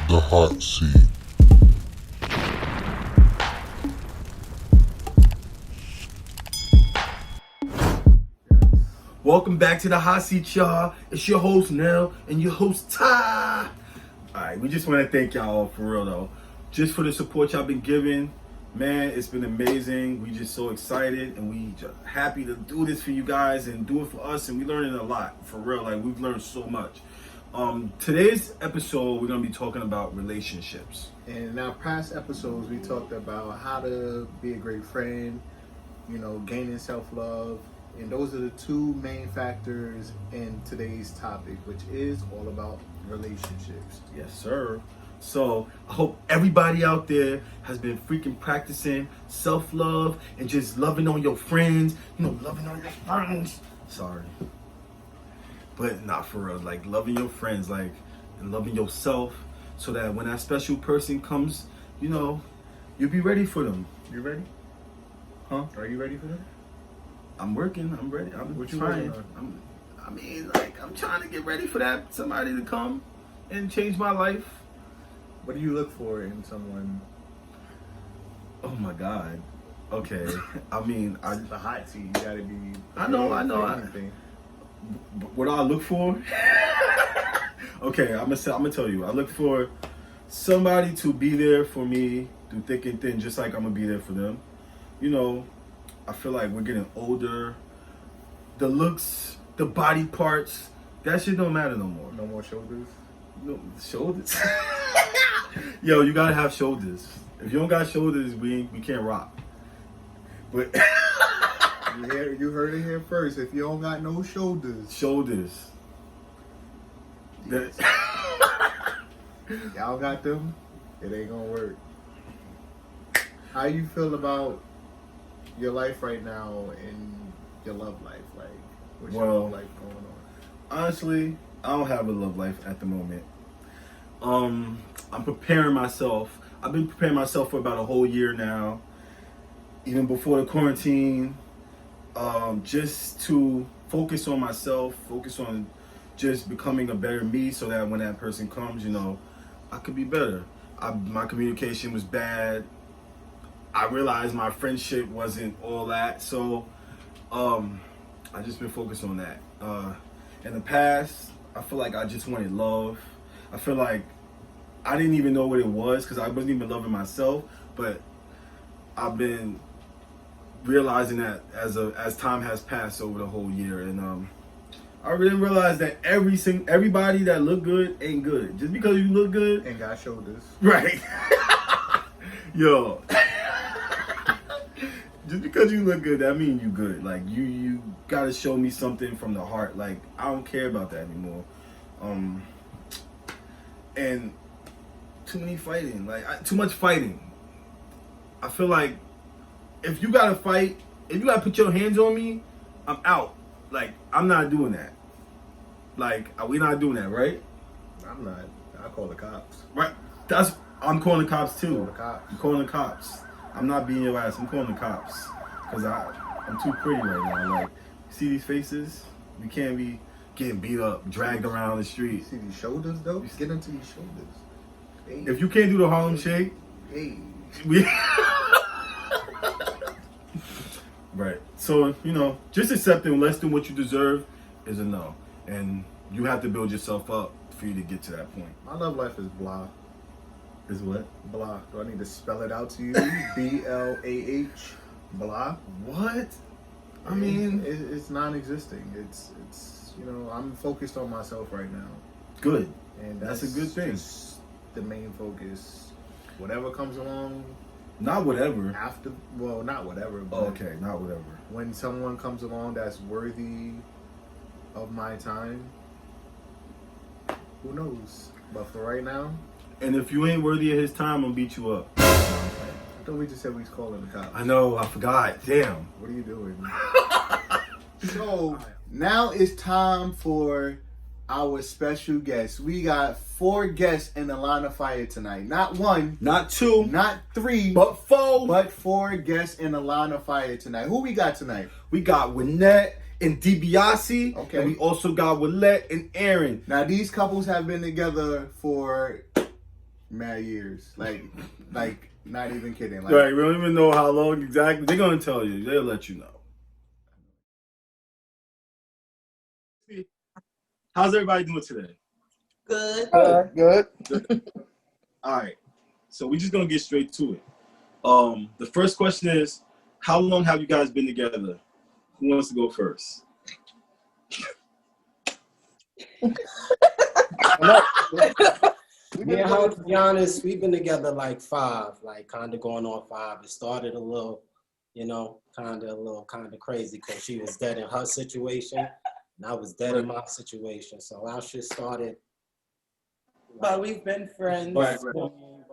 The hot seat. Welcome back to the hot seat, y'all. It's your host Nell and your host Ty. Alright, we just want to thank y'all for real though. Just for the support y'all been giving. Man, it's been amazing. We just so excited and we just happy to do this for you guys and do it for us, and we learning a lot for real. Like, we've learned so much. Today's episode we're gonna be talking about relationships. And in our past episodes, we talked about how to be a great friend, gaining self-love. And those are the two main factors in today's topic, which is all about relationships. Yes, sir. So I hope everybody out there has been freaking practicing self-love and just loving on your friends. Loving on your friends. Sorry. But not for real. Like, loving your friends, like, and loving yourself, so that when that special person comes, you'll be ready for them. You ready? Huh? Are you ready for that? I'm working. I'm ready. I'm What you trying. working I'm trying to get ready for that somebody to come and change my life. What do you look for in someone? Oh my God. Okay. The hot seat. You gotta be. I know. What do I look for? Okay, I'm gonna tell you. I look for somebody to be there for me through thick and thin, just like I'm gonna be there for them. I feel like we're getting older. The looks, the body parts, that shit don't matter no more. No more shoulders. No, shoulders. Yo, you gotta have shoulders. If you don't got shoulders, we can't rock. But You heard it here first. If you don't got no shoulders. Yes. Y'all got them, it ain't gonna work. How you feel about your life right now and your love life? Like, what's your love life going on? Honestly, I don't have a love life at the moment. I'm preparing myself. I've been preparing myself for about a whole year now, even before the quarantine, just to focus on myself, focus on just becoming a better me, so that when that person comes, I could be better. My communication was bad. I realized my friendship wasn't all that, so I just been focused on that. In the past, I feel like I just wanted love. I feel like I didn't even know what it was because I wasn't even loving myself. But I've been realizing that as time has passed over the whole year, and I didn't realize that everybody that look good ain't good. Just because you look good And got shoulders. right? Yo. Just because you look good, that means you good. Like, you gotta show me something from the heart. Like, I don't care about that anymore. And too many fighting. Like, too much fighting. I feel like if you gotta fight, if you gotta put your hands on me, I'm out. Like, I'm not doing that. Like, we're not doing that, right? I'm not. I call the cops. Right. I'm calling the cops too. Call the cops. I'm calling the cops. I'm not beating your ass. I'm calling the cops. Because I'm too pretty right now. Like, see these faces? We can't be getting beat up, dragged around the street. See these shoulders, though? Get into these shoulders. Hey. If you can't do the Harlem Shake, Hey. Right. So, just accepting less than what you deserve is a no. And you have to build yourself up for you to get to that point. My love life is blah. Is what? Blah. Do I need to spell it out to you? BLAH. Blah. What? I mean, it's non-existing. It's I'm focused on myself right now. good. And That's a good thing. Just the main focus. Whatever comes along Not whatever. after, well, not whatever, but Okay, not whatever. when someone comes along that's worthy of my time, who knows? But for right now, And if you ain't worthy of his time, I'm gonna beat you up. I thought we just said we was calling the cops. I know, I forgot. Damn. What are you doing? So now it's time for our special guest. We got 4 guests in the line of fire tonight. Not 1, Not 2, not 3, but 4. but 4 guests in the line of fire tonight. Who we got tonight? We got Winnette and DiBiase. Okay. And we also got Willette and Aaron. Now these couples have been together for mad years. Like not even kidding. Like, Right, we don't even know how long exactly. They're gonna tell you. They'll let you know. How's everybody doing today? Good. good. Good. All right. So we're just gonna get straight to it. The first question is, how long have you guys been together? Who wants to go first? Me and her, to be honest, we've been together like 5, like kind of going on 5. It started a little, kind of crazy because she was dead in her situation, and I was dead in my situation. So our shit started. But we've been friends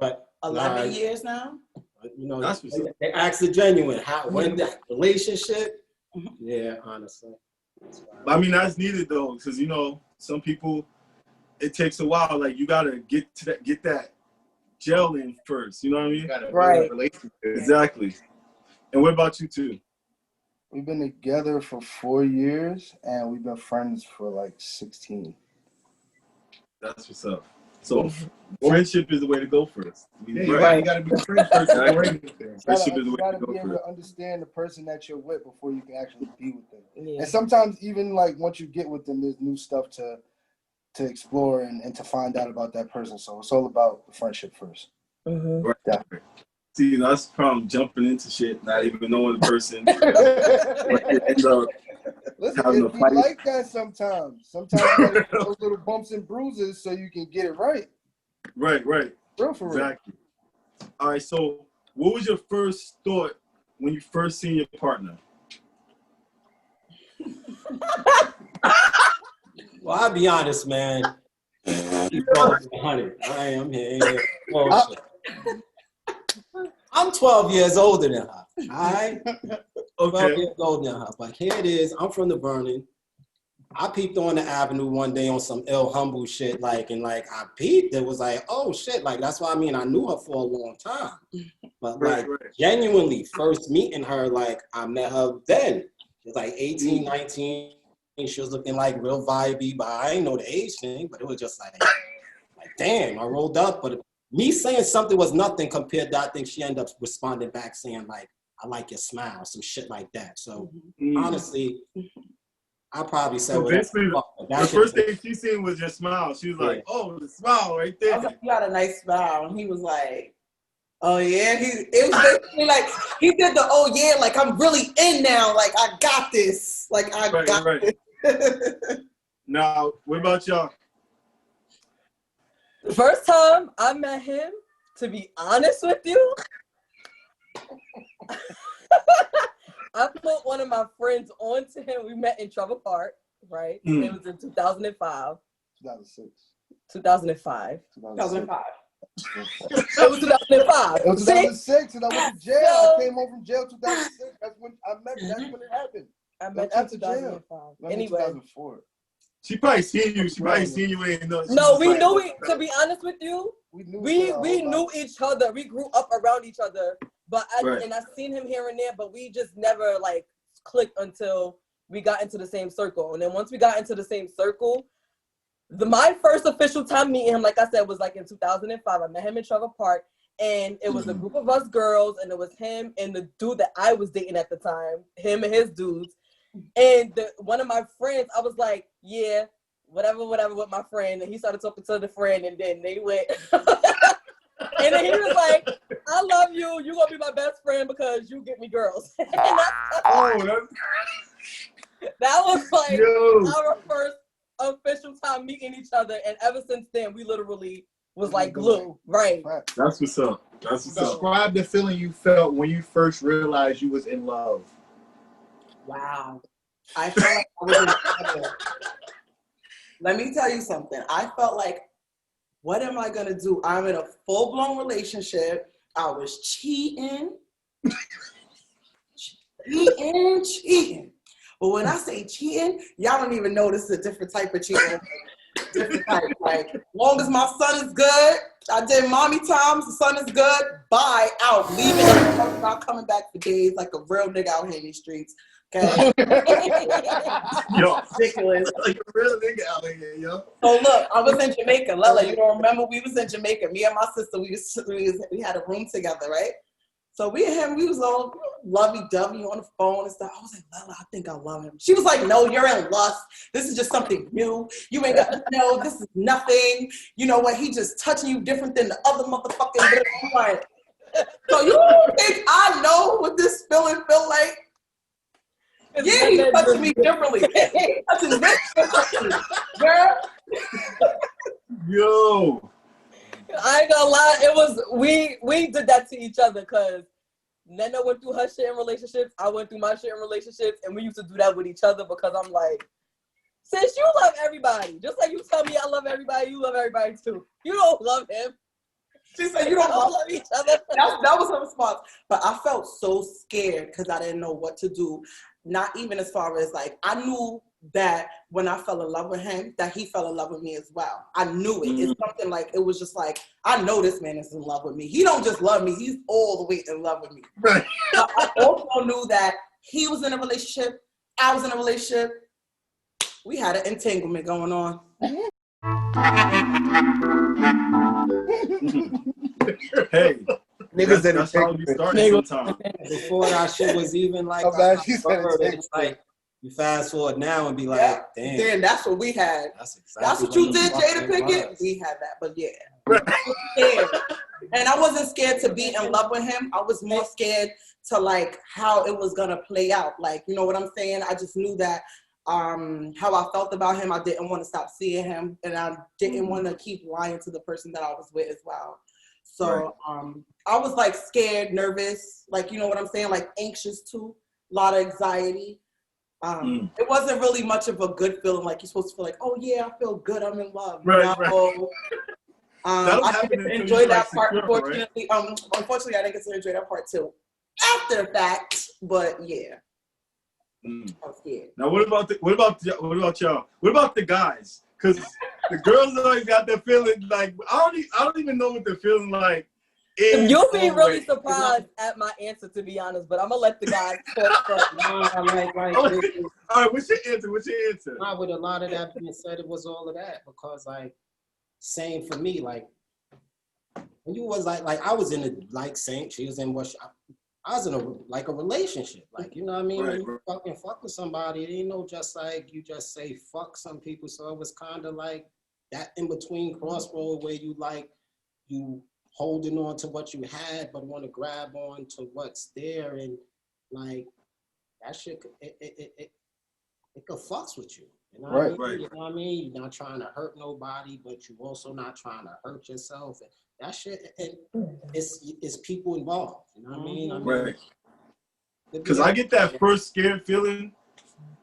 But 11 years now. That's they asked the genuine, when that relationship? Yeah, honestly. I mean, that's needed though, because some people, it takes a while. Like you gotta get that gel in first. You know what I mean? You gotta Right. build a relationship. Exactly. And what about you two? We've been together for 4 years, and we've been friends for like 16. That's what's up. So friendship is the way to go first. Yeah, you gotta be friends first. Friendship is the You way gotta to go be able first. to understand the person that you're with before you can actually be with them. Yeah. And sometimes even like once you get with them, there's new stuff to explore and to find out about that person. So it's all about the friendship first. Mm-hmm. Right. Yeah. See, that's the problem, jumping into shit, not even knowing the person. End up Listen, having a it be fight. like that sometimes. Sometimes you gotta get those little bumps and bruises so you can get it right. Right. Real for real. Exactly. All right, so what was your first thought when you first seen your partner? Well, I'll be honest, man. You call me 100. I am here. Bullshit. I'm 12 years older than her. All right? 12 Okay. years older than her. But here it is. I'm from the Vernon. I peeped on the avenue one day on some ill humble shit. I peeped. It was like, oh shit. Like, that's what I mean. I knew her for a long time. But Right. genuinely, first meeting her, I met her then. She was like 18, 19. She was looking like real vibey, but I ain't know the age thing. But it was just like damn, I rolled up. But me saying something was nothing compared to, I think she ended up responding back saying I like your smile, some shit like that. So honestly, I probably said, So basically, the first thing she seen was your smile. She was like, "Oh, the smile right I there." was like, you got a nice smile. And he was like, oh yeah. It was basically like he did the oh yeah, like I'm really in now. Like I got this. Like I got this. Now, what about y'all? The first time I met him, to be honest with you, I put one of my friends onto him. We met in Trevor Park, right? It was in 2005. 2006. 2005. 2005. It was 2005. It was 2006, and I went to jail. So- I came home from jail 2006. That's when I met. That's when it happened. I met you in 2005. Anyway. 2004. She probably seen you. She probably seen you in. No, we knew it. To be honest with you, We knew we knew each other. We grew up around each other. But Right. and I've seen him here and there, but we just never clicked until we got into the same circle. And then once we got into the same circle, my first official time meeting him, like I said, was in 2005. I met him in Trevor Park, and it was a group of us girls, and it was him and the dude that I was dating at the time, him and his dudes. And one of my friends, I was like, yeah, whatever with my friend. And he started talking to the friend, and then they went. And then he was like, I love you. You're going to be my best friend because you get me girls. And that was our first official time meeting each other. And ever since then, we literally was like glue. Right. That's what's up. Describe the feeling you felt when you first realized you was in love. Wow. I felt like I was in trouble. Let me tell you something. I felt like, what am I going to do? I'm in a full-blown relationship. I was cheating. Cheating. But when I say cheating, y'all don't even know this is a different type of cheating. Different type. Long as my son is good, I did mommy times, the son is good, bye, out. Leaving, not coming back for days like a real nigga out here in these streets. Okay. Yo, Ridiculous. Like a real nigga out here, yo. So look, I was in Jamaica. Lala, you don't remember? We was in Jamaica. Me and my sister, we had a room together, right? So we and him, we was all lovey-dovey on the phone and stuff. I was like, Lala, I think I love him. She was like, no, you're in lust. This is just something new. You ain't got to know. This is nothing. You know what? He just touching you different than the other motherfucking. Like, so you don't think I know what this feeling feel like? Yeah, he's touching me differently. He's touching me differently. Girl. yo. I ain't gonna lie, it was we did that to each other because Nena went through her shit in relationships, I went through my shit in relationships, and we used to do that with each other because I'm like, since you love everybody, just like you tell me I love everybody, you love everybody too. You don't love him. She said, you don't love each other. that was her response. But I felt so scared because I didn't know what to do. Not even as far as like, I knew that when I fell in love with him, that he fell in love with me as well. I knew it. It's something like, it was just like, I know this man is in love with me. He don't just love me, he's all the way in love with me. Right. But I also knew that he was in a relationship, I was in a relationship. We had an entanglement going on. Hey, Niggas that that's how we started Nigga. sometimes. Before that shit was even like, I'm glad she said it's like you fast forward now and be like, Yeah. damn. Then that's what we had. That's That's exactly what you the did, fuck Jada it Pinkett. was. We had that, but yeah. I was scared. And I wasn't scared to be in love with him. I was more scared to like how it was gonna play out. Like, you know what I'm saying? I just knew that how I felt about him. I didn't want to stop seeing him, and I didn't want to keep lying to the person that I was with as well. So I was like scared, nervous, like, you know what I'm saying? Like anxious too, a lot of anxiety. It wasn't really much of a good feeling. Like you're supposed to feel like, oh yeah, I feel good, I'm in love. Right, No. I didn't enjoy that part, unfortunately. Right? Unfortunately, I didn't get to enjoy that part too after the fact. But yeah, I was scared. Now, what about y'all? What about the guys? Because the girls always got that feeling like I don't even know what they're feeling like. You'll be really surprised at my answer, to be honest. But I'm gonna let the guys talk first. All right, what's your answer? Nah, with a lot of that being said, it was all of that because like same for me. Like when you was like I was in a like Saint, she was in what I was in a relationship. Like, you know what I mean? Right, when you fucking fuck with somebody, it ain't no just like you just say fuck some people. So it was kind of like that in between crossroad where you like you holding on to what you had but want to grab on to what's there, and like that shit it could fucks with you. You know what I mean? Right. You know what I mean? You're not trying to hurt nobody, but you also not trying to hurt yourself. And that shit, it's people involved. You know what I mean? Right. Because I get that first scared feeling,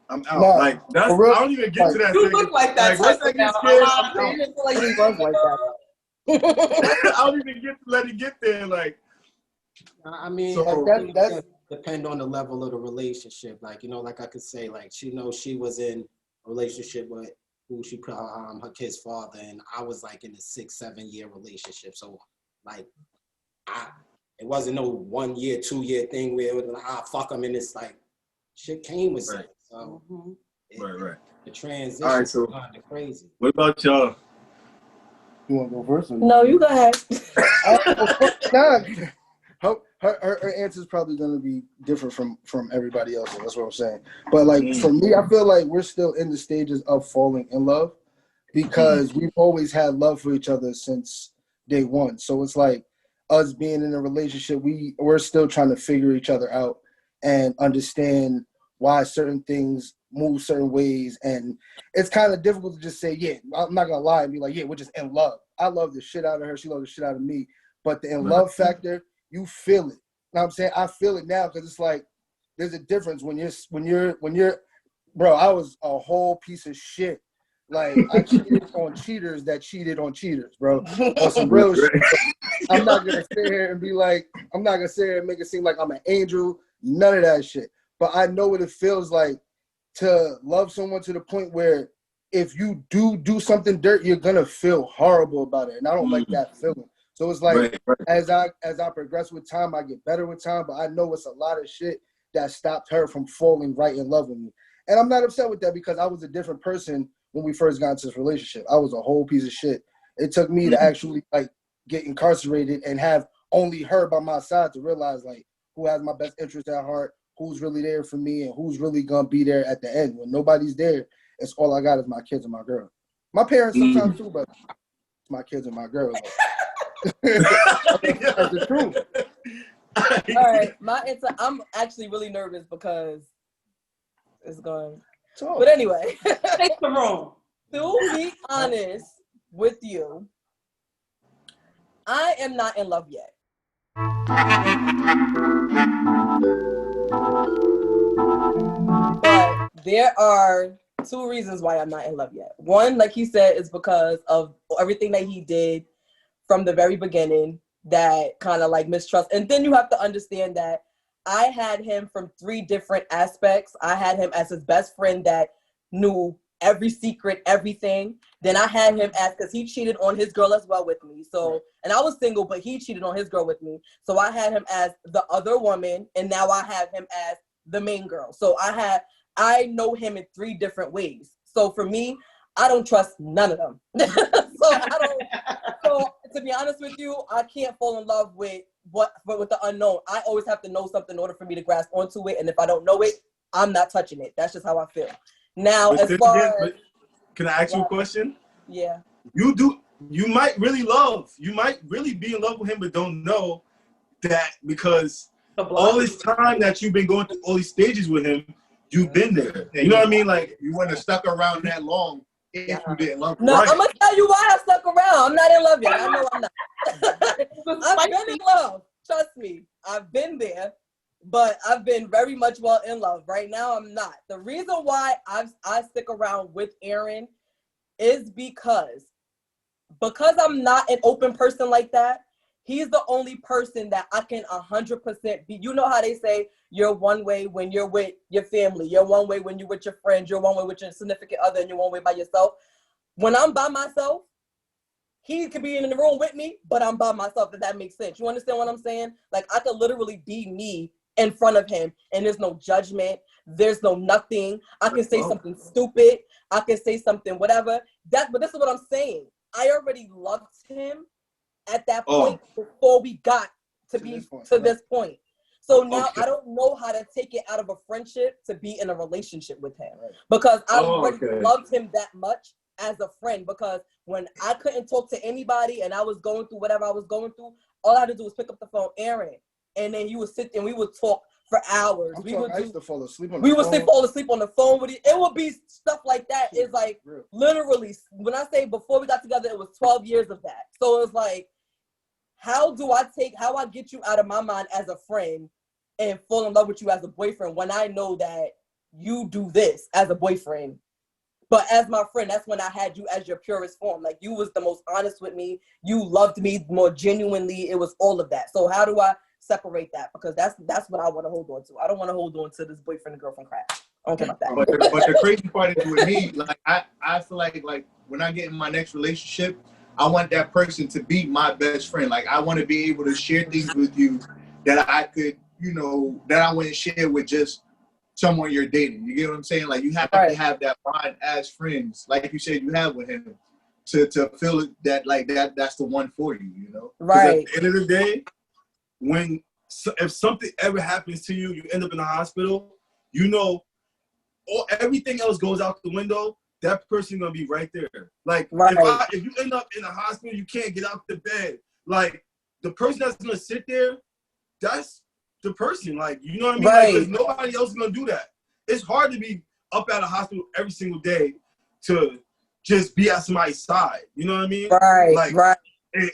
I'm out. No, like that's I don't even get to that. You look like that. Like, once I get scared, I'm I out. didn't feel like he was like that. I don't even get to let it get there. Like, I mean, so, that's depend on the level of the relationship. Like, you know, like I could say, like, she knows she was in a relationship with who she put her kid's father, and I was like in a 6-7 year relationship. So, like, it wasn't no 1 year, 2 year thing where it was like, fuck them, and it's like shit came with it. So, right. The transition All right, so kind of crazy. What about y'all? You want to go first? Or No, you go ahead. Her answer is probably going to be different from everybody else. That's what I'm saying. But like for me, I feel like we're still in the stages of falling in love because we've always had love for each other since day one. So it's like us being in a relationship, we're still trying to figure each other out and understand why certain things move certain ways. And it's kind of difficult to just say, yeah, I'm not going to lie and be like, yeah, we're just in love. I love the shit out of her. She loves the shit out of me. But the in love factor, you feel it. You know what I'm saying? I feel it now because it's like there's a difference when you're bro, I was a whole piece of shit. Like I cheated on cheaters that cheated on cheaters, bro. On some real shit. I'm not gonna sit here and be like, I'm not gonna sit here and make it seem like I'm an angel, none of that shit. But I know what it feels like to love someone to the point where if you do something dirt, you're gonna feel horrible about it. And I don't like that feeling. So it's like as I progress with time, I get better with time, but I know it's a lot of shit that stopped her from falling right in love with me. And I'm not upset with that because I was a different person when we first got into this relationship. I was a whole piece of shit. It took me to actually like get incarcerated and have only her by my side to realize like who has my best interest at heart, who's really there for me, and who's really gonna be there at the end. When nobody's there, it's all I got is my kids and my girl. My parents sometimes too, but it's my kids and my girl. That's the truth. All right, my answer. I'm actually really nervous because it's going. But anyway, Take the room. to be honest with you, I am not in love yet. But there are two reasons why I'm not in love yet. One, like he said, is because of everything that he did from the very beginning that kind of like mistrust. And then you have to understand that I had him from three different aspects. I had him as his best friend that knew every secret, everything. Then I had him as, because he cheated on his girl as well with me. So, and I was single, but he cheated on his girl with me. So I had him as the other woman, and now I have him as the main girl. So I know him in three different ways. So for me, I don't trust none of them. So to be honest with you, I can't fall in love with the unknown. I always have to know something in order for me to grasp onto it. And if I don't know it, I'm not touching it. That's just how I feel. Now, But as then far again, as can I ask you a question? yeah, You might really be in love with him, but don't know that because all this time that you've been going through all these stages with him, you've been there. You know what I mean? Like you wouldn't have stuck around that long if you didn't love him. no, Right. I'm gonna tell you why I stuck around. I'm not in love yet. I know I'm not. I've been in love. Trust me, I've been there, but I've been very much well in love. Right now, I'm not. The reason why I stick around with Aaron is because I'm not an open person like that. He's the only person that I can 100% be. You know how they say you're one way when you're with your family. You're one way when you're with your friends. You're one way with your significant other, and you're one way by yourself. When I'm by myself, he could be in the room with me, but I'm by myself, if that makes sense. You understand what I'm saying? Like, I could literally be me in front of him, and there's no judgment. There's no nothing. I can say something stupid. I can say something whatever. But this is what I'm saying. I already loved him at that point before we got to this point. So now I don't know how to take it out of a friendship to be in a relationship with him because I already loved him that much as a friend, because when I couldn't talk to anybody and I was going through whatever I was going through, all I had to do was pick up the phone, Aaron, and then you would sit and we would talk for hours. I used to fall asleep on the phone. We would fall asleep on the phone with it. It would be stuff like that. It's like literally, when I say before we got together, it was 12 years of that. So it's like, how I get you out of my mind as a friend and fall in love with you as a boyfriend when I know that you do this as a boyfriend? But as my friend, that's when I had you as your purest form. Like, you was the most honest with me. You loved me more genuinely. It was all of that. So how do I separate that? Because that's what I want to hold on to. I don't want to hold on to this boyfriend and girlfriend crap. I don't care about that. But the crazy part is with me, like I feel like when I get in my next relationship, I want that person to be my best friend. Like, I want to be able to share things with you that I could, that I wouldn't share with just someone you're dating. You get what I'm saying? Like, you have to have that bond as friends, like you said you have with him, to feel that like that's the one for you, Right. At the end of the day, if something ever happens to you, you end up in the hospital, everything else goes out the window. That person gonna be right there. Like, if you end up in a hospital, you can't get out the bed. Like, the person that's gonna sit there, that's the person. Like, you know what I mean? Right. Like, nobody else is gonna do that. It's hard to be up at a hospital every single day to just be at somebody's side. You know what I mean? Right.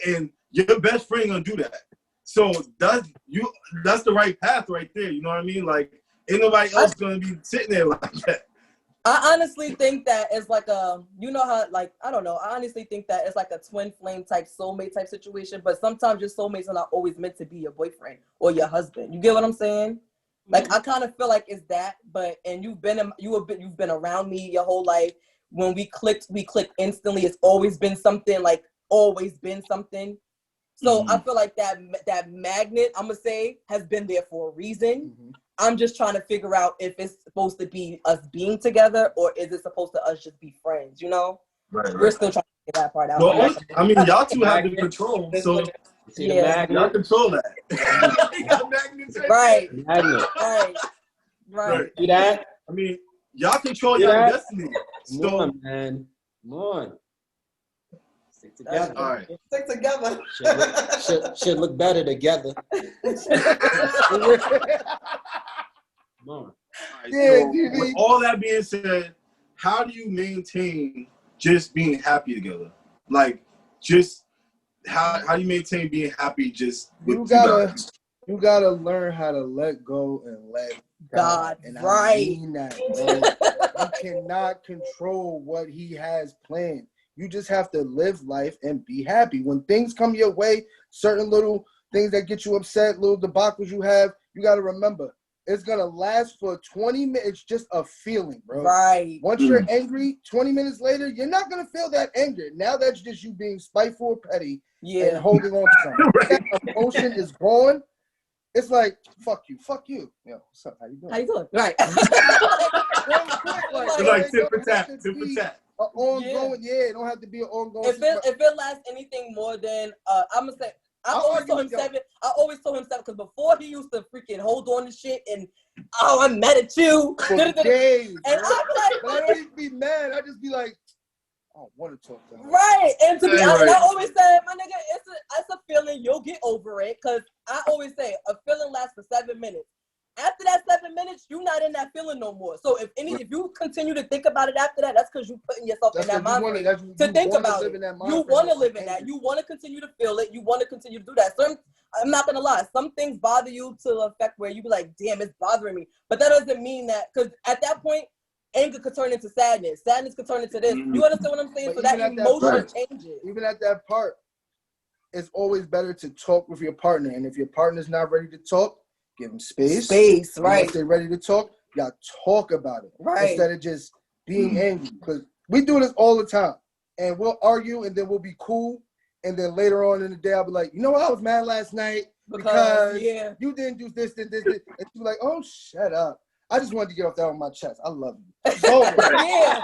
And your best friend gonna do that. So that's the right path right there. You know what I mean? Like, ain't nobody else gonna be sitting there like that. I honestly think that it's like I honestly think that it's like a twin flame type soulmate type situation, but sometimes your soulmates are not always meant to be your boyfriend or your husband. You get what I'm saying? Like, I kind of feel like it's that, and you've been around me your whole life. When we clicked instantly. It's always been something, like, always been something. So I feel like that magnet, I'm gonna say, has been there for a reason. I'm just trying to figure out if it's supposed to be us being together or is it supposed to us just be friends, you know? Right. We're still trying to figure that part out. Well, I mean, y'all two have the control, so See the Yeah. magnet? y'all control that. You got magnets Right, Magnet. right. See that? I mean, y'all control See y'all that? destiny. Come So, on, man. Come on. Stick together. all right. Stick together. Should look better together. Come on. All right, Yeah, so DB. with all that being said, how do you maintain just being happy together? Like, just how do you maintain being happy just with You you gotta guys? you gotta learn how to let go and let God. And I right. mean that, bro. You cannot control what he has planned. You just have to live life and be happy. When things come your way, certain little things that get you upset, little debacles you have, you gotta remember, it's gonna last for 20 minutes. It's just a feeling, bro. Right. Once you're angry, 20 minutes later, you're not gonna feel that anger. Now that's just you being spiteful or petty and Yeah. holding on to something. Right. That emotion is gone. It's like, fuck you. Yo, what's up? How you doing? How you doing? Right. Real quick, It's like it tit for don't tat, have to tit for be tat. an ongoing, it don't have to be an ongoing. if it lasts anything more than I'm gonna say I always told him 7. I always told him 7 because before he used to freaking hold on to shit and I'm mad at you. For And days, I'm bro. like, But I don't even be mad. I just be like, I don't want to talk to her. right. And to be Hey, honest, right. I always said, my nigga, it's a feeling. You'll get over it. Cause I always say a feeling lasts for 7 minutes. After that 7 minutes, you're not in that feeling no more. So if you continue to think about it after that, that's because you're putting yourself in that mind frame to think about it. You want to live in that. You want to continue to feel it. You want to continue to do that. So I'm not gonna lie. Some things bother you to the effect where you be like, damn, it's bothering me. But that doesn't mean that, because at that point, anger could turn into sadness. Sadness could turn into this. You understand what I'm saying? But So that even at that emotion part- changes. Even at that part, it's always better to talk with your partner. And if your partner's not ready to talk, give them space. And Right. if they're ready to talk, y'all talk about it. Right. Instead of just being angry. Because we do this all the time. And we'll argue and then we'll be cool. And then later on in the day, I'll be like, you know what? I was mad last night because you didn't do this. And she's like, oh, shut up. I just wanted to get off that on my chest. I love you. It's over. Yeah.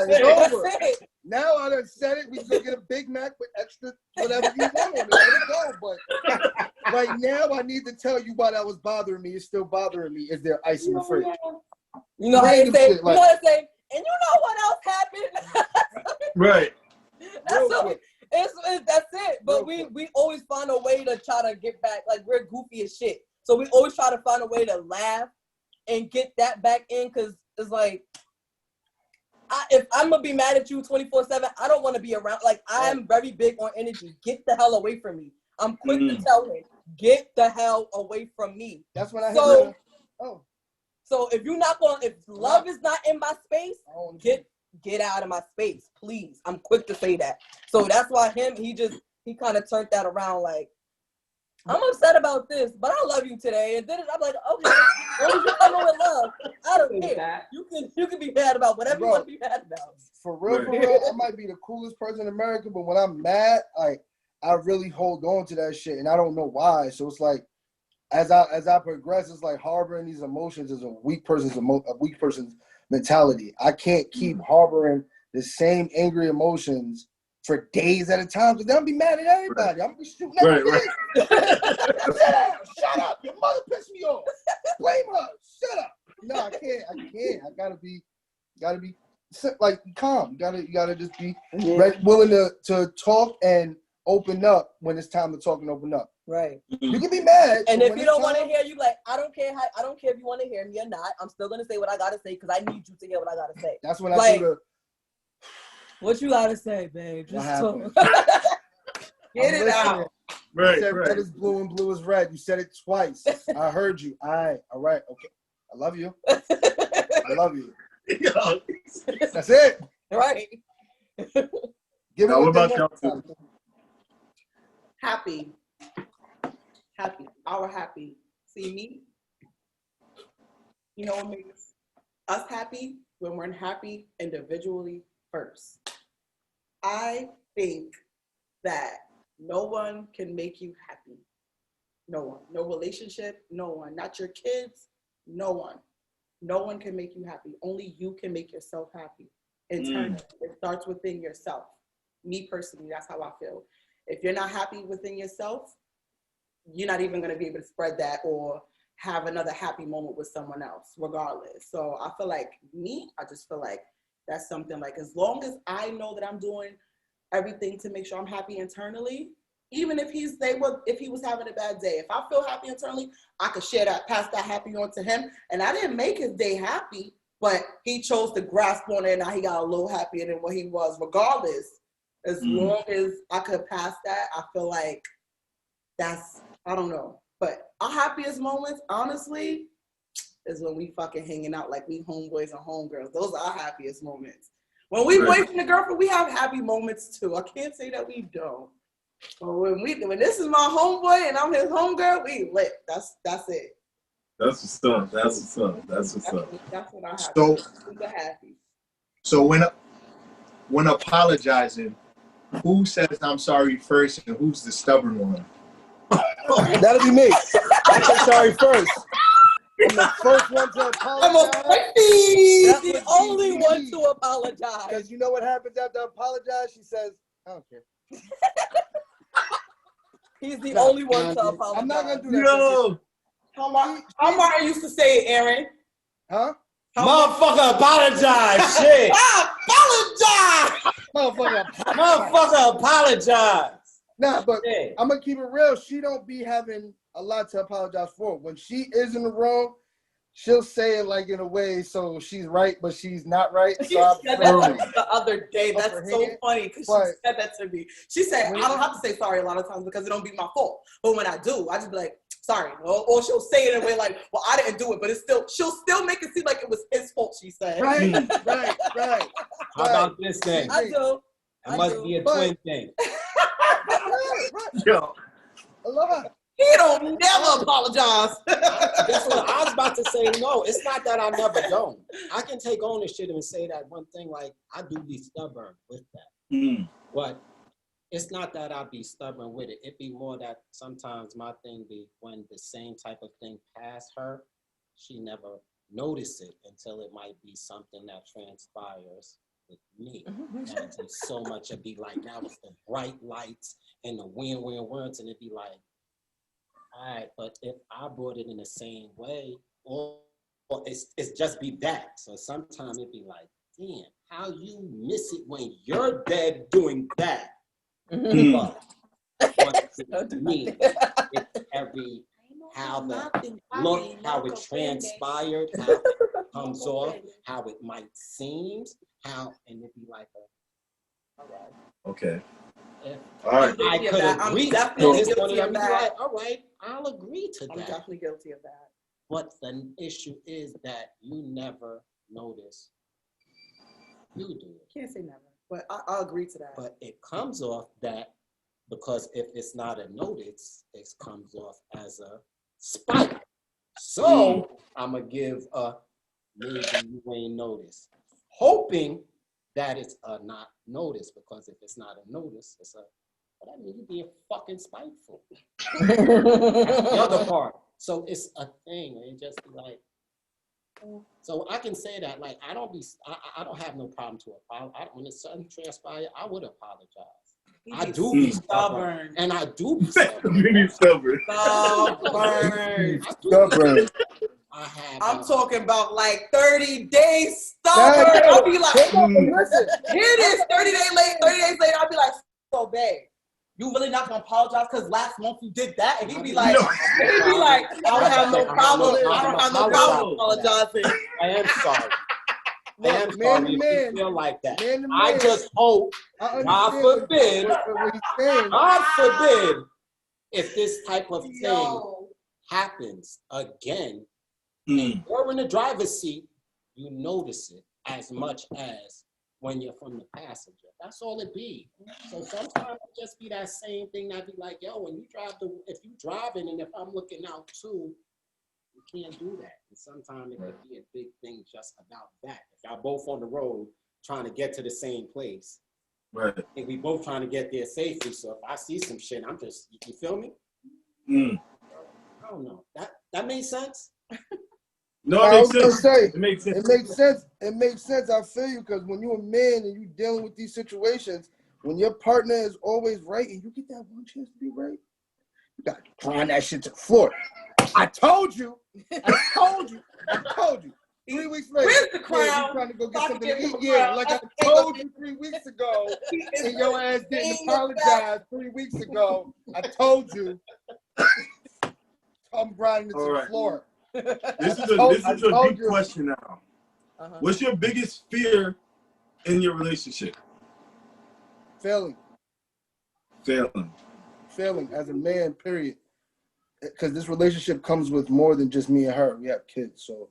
It's over. That's it. Now I done said it. We can get a Big Mac with extra whatever you want on it. Let it go. But right now, I need to tell you why that was bothering me. It's still bothering me. Is there ice in the fridge? You know how they Random say, shit, like- you know how they say, and you know what else happened? Right. That's Real what quick. that's it. But we always find a way to try to get back. Like, we're goofy as shit. So we always try to find a way to laugh and get that back in, because it's like, if I'm gonna be mad at you 24/7, I don't want to be around. Like, I'm very big on energy. Get the hell away from me. I'm quick to tell him, get the hell away from me. That's when I hit So, oh, so if love is not in my space, I don't get out of my space, please. I'm quick to say that. So that's why he kind of turned that around. Like, I'm upset about this, but I love you today. And then I'm like, okay, as long as you come in with love, I don't care. You can be mad about whatever you want to be mad about. For real, I might be the coolest person in America, but when I'm mad, like, I really hold on to that shit, and I don't know why. So it's like, as I progress, it's like harboring these emotions is a weak person's mentality. I can't keep harboring the same angry emotions for days at a time, because they'll be mad at everybody. I'm gonna be shooting at Shut up! Your mother pissed me off. Blame her. Shut up. No, I can't. I gotta be like calm. You gotta just be willing to talk and open up when it's time to talk and open up. Right. You can be mad, and if you don't want to hear, you like, I don't care if you want to hear me or not. I'm still gonna say what I gotta say because I need you to hear what I gotta say. That's when I do the. What you gotta say, babe? Just talk. Get it out. Right. You said red is blue and blue is red. You said it twice. I heard you. All right, okay. I love you. I love you. That's it. Right. Give Now, it what about y'all? Happy. Our happy. See me? You know what makes us happy? When we're happy individually first. I think that no one can make you happy. No one. No relationship. No one. Not your kids. No one. No one can make you happy. Only you can make yourself happy. Internally. It starts within yourself. Me personally, that's how I feel. If you're not happy within yourself, you're not even going to be able to spread that or have another happy moment with someone else, regardless. So I feel like I just feel like that's something like, as long as I know that I'm doing everything to make sure I'm happy internally, even if he was having a bad day, if I feel happy internally, I could pass that happy on to him. And I didn't make his day happy, but he chose to grasp on it, and now he got a little happier than what he was. Regardless, as long as I could pass that, I feel like I don't know. But our happiest moments, honestly, is when we fucking hanging out like we homeboys and homegirls. Those are our happiest moments. When we boyfriend and girlfriend, we have happy moments too. I can't say that we don't. But when this is my homeboy and I'm his homegirl, we lit. That's it. That's what's up. That's what I have. So, super happy. So when apologizing, who says I'm sorry first, and who's the stubborn one? That'll be me. I say sorry first. I'm the first one to apologize. He's the only one to apologize. Because you know what happens after I apologize? She says, I don't care. He's the only one to apologize. I'm not going to do that. Yo! How Martin used to say it, Aaron? Huh? Motherfucker, apologize. Shit. Apologize. Motherfucker, apologize. Nah, but I'm going to keep it real. She don't be having a lot to apologize for. When she is in the wrong, she'll say it like in a way so she's right, but she's not right. She So said that the other day. That's so funny because she said that to me. She said, I don't have to say sorry a lot of times because it don't be my fault. But when I do, I just be like, sorry. Or she'll say it in a way like, well, I didn't do it, but she'll still make it seem like it was his fault, she said. Right. How about this thing? I do. It must be a twin thing. Yo. Aloha. He don't never apologize. That's what I was about to say. No, it's not that I never don't. I can take ownership and say that one thing, like, I do be stubborn with that. But it's not that I be stubborn with it. It be more that sometimes my thing be when the same type of thing pass her, she never notice it until it might be something that transpires with me. And it'd be so much, it'd be like, now it's the bright lights and the win-win words, and it'd be like, all right, but if I brought it in the same way, or it's just be that. So sometimes it'd be like, damn, how you miss it when you're dead doing that? But to me, it's every how the look, how it transpired, how it comes off, how it might seem, how, and it'd be like, all right. Okay. All right. I could agree. It's one of them. Be like, all right, I'll agree to that. I'm definitely guilty of that. But the issue is that you never notice. You do it. Can't say never, but I'll agree to that. But it comes off that because if it's not a notice, it comes off as a spike. So I'm gonna give a maybe you ain't notice, hoping that it's a not notice, because if it's not a notice, it's a, well, that means you're being fucking spiteful. The other part. So it's a thing. It just be like, so I can say that, like, I don't have no problem to apologize. When it's something transpired, I would apologize. I do be stubborn. And I do be stubborn. You be stubborn. Stubborn. I'm talking about like 30 days stubborn. I'll be like, listen, here it is, 30 days later, I'll be like, so babe, you really not gonna apologize because last month you did that? And he'd be like, I don't have no problem. I don't have no problem apologizing. I am sorry. I am sorry if you feel like that. I just hope, God forbid, if this type of thing happens again, and you're in the driver's seat, you notice it as much as when you're from the passenger. That's all it be. So sometimes it just be that same thing that be like, yo, when you drive, if you driving and if I'm looking out too, you can't do that. And sometimes it could be a big thing just about that. If y'all both on the road trying to get to the same place, right? And we both trying to get there safely. So if I see some shit, I'm just, you feel me? I don't know. That made sense? No, I it was makes gonna sense. say It makes sense. it makes sense. It makes sense. I feel you because when you're a man and you're dealing with these situations, when your partner is always right and you get that one chance to be right, you gotta grind that shit to the floor. I told you. I told you. I told you. 3 weeks later, Where's the yeah, crown? you trying to go So get I can something give to him eat? a Yeah, crown. like That's I told you 3 weeks ago, and your ass didn't apologize 3 weeks ago. I told you. I'm grinding it to All the right. floor. This is I a told deep you. question now. Uh-huh. What's your biggest fear in your relationship? Failing Failing. as a man, period. Because this relationship comes with more than just me and her. We have kids, so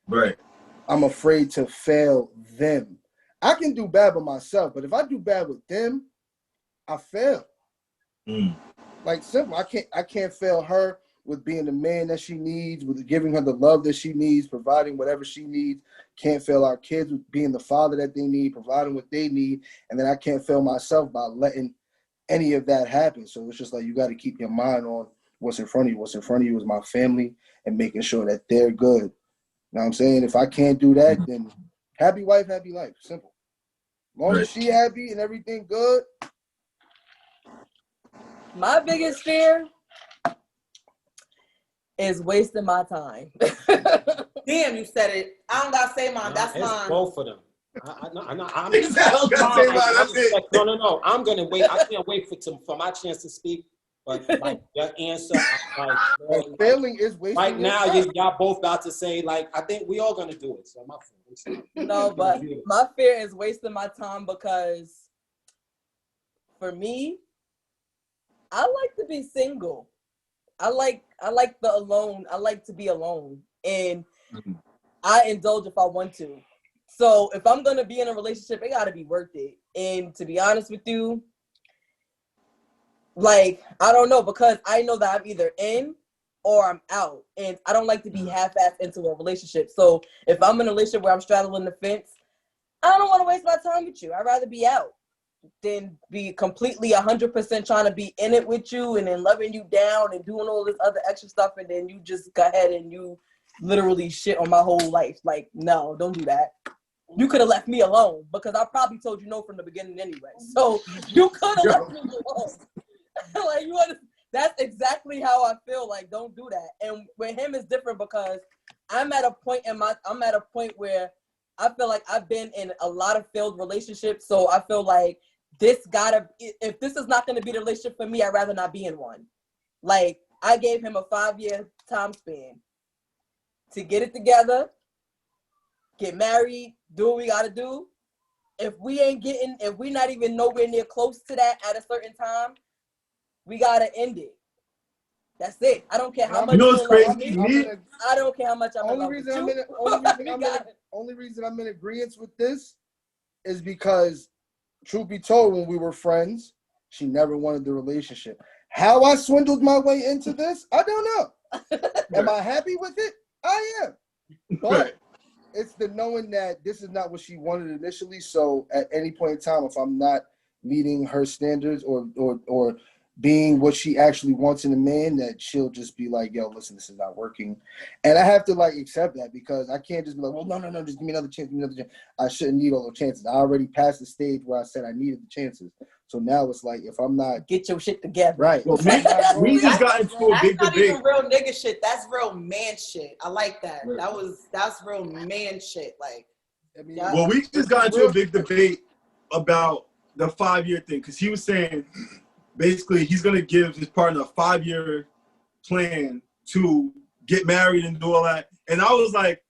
Right. I'm afraid to fail them. I can do bad by myself, but if I do bad with them, I fail. Mm. Like simple. I can't fail her with being the man that she needs, with giving her the love that she needs, providing whatever she needs. Can't fail our kids with being the father that they need, providing what they need, and then I can't fail myself by letting any of that happen. So it's just like you got to keep your mind on what's in front of you. What's in front of you is my family and making sure that they're good. You know what I'm saying? If I can't do that, then happy wife, happy life. Simple. As long as she happy and everything good. My biggest fear is wasting my time. Damn, you said it. I don't gotta say mine. That's it's mine. both of them. I'm no. I'm gonna wait. I can't wait for my chance to speak. But like your answer, Like, failing is wasting right your now, time. y'all both about to say like I think we all gonna do it. So my fault. No, but my fear is wasting my time because for me, I like to be single. I like the alone. I like to be alone, and I indulge if I want to. So if I'm gonna be in a relationship, it gotta be worth it. And to be honest with you, like I don't know, because I know that I'm either in or I'm out, and I don't like to be half-assed into a relationship. So if I'm in a relationship where I'm straddling the fence, I don't want to waste my time with you. I'd rather be out than be completely 100% trying to be in it with you and then loving you down and doing all this other extra stuff, and then you just go ahead and you literally shit on my whole life. Like, no, don't do that. You could have left me alone because I probably told you no from the beginning anyway. So you could have left me alone. Like, you understand? That's exactly how I feel. Like, don't do that. And with him, it's different because I'm at a point where I feel like I've been in a lot of failed relationships. So I feel like if this is not going to be the relationship for me, I'd rather not be in one. Like, I gave him a 5-year time span to get it together, get married, do what we got to do. If we're not even nowhere near close to that at a certain time, we got to end it. That's it. I don't care how much You know what's you love crazy? me. I don't care how much I'm in Only love reason with you. only reason I'm in agreement with this is because, truth be told, when we were friends, she never wanted the relationship. How I swindled my way into this, I don't know. Am I happy with it? I am. But it's the knowing that this is not what she wanted initially. So at any point in time, if I'm not meeting her standards or being what she actually wants in a man, that she'll just be like, yo, listen, this is not working. And I have to like accept that, because I can't just be like, well, no, just give me another chance, I shouldn't need all those chances. I already passed the stage where I said I needed the chances. So now it's like, if I'm not get your shit together. right. Well, we just got into a big That's not debate. even real nigga shit. That's real man shit. I like that. That's real man shit. Like, I mean, Well, we just got into a big debate about the 5-year thing, because he was saying basically he's going to give his partner a 5-year plan to get married and do all that. And I was like,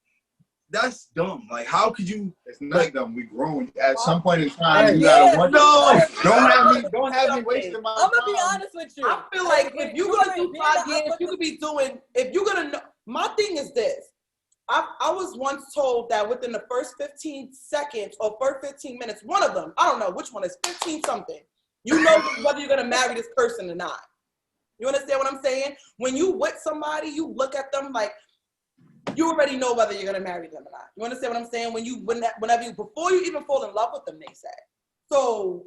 that's dumb. Like, how could you? It's not dumb. We grown. At some point in time, you Yeah. gotta want. No. Don't have me wasting my I'm gonna time. be honest with you. I feel like if you're gonna do 5 years, you could be doing. If you're gonna know, my thing is this. I was once told that within the first 15 seconds or first 15 minutes, one of them, I don't know which one is 15 something, you know whether you're gonna marry this person or not. You understand what I'm saying? When you with somebody, you look at them like you already know whether you're gonna marry them or not. You understand what I'm saying? Before you even fall in love with them, they say. So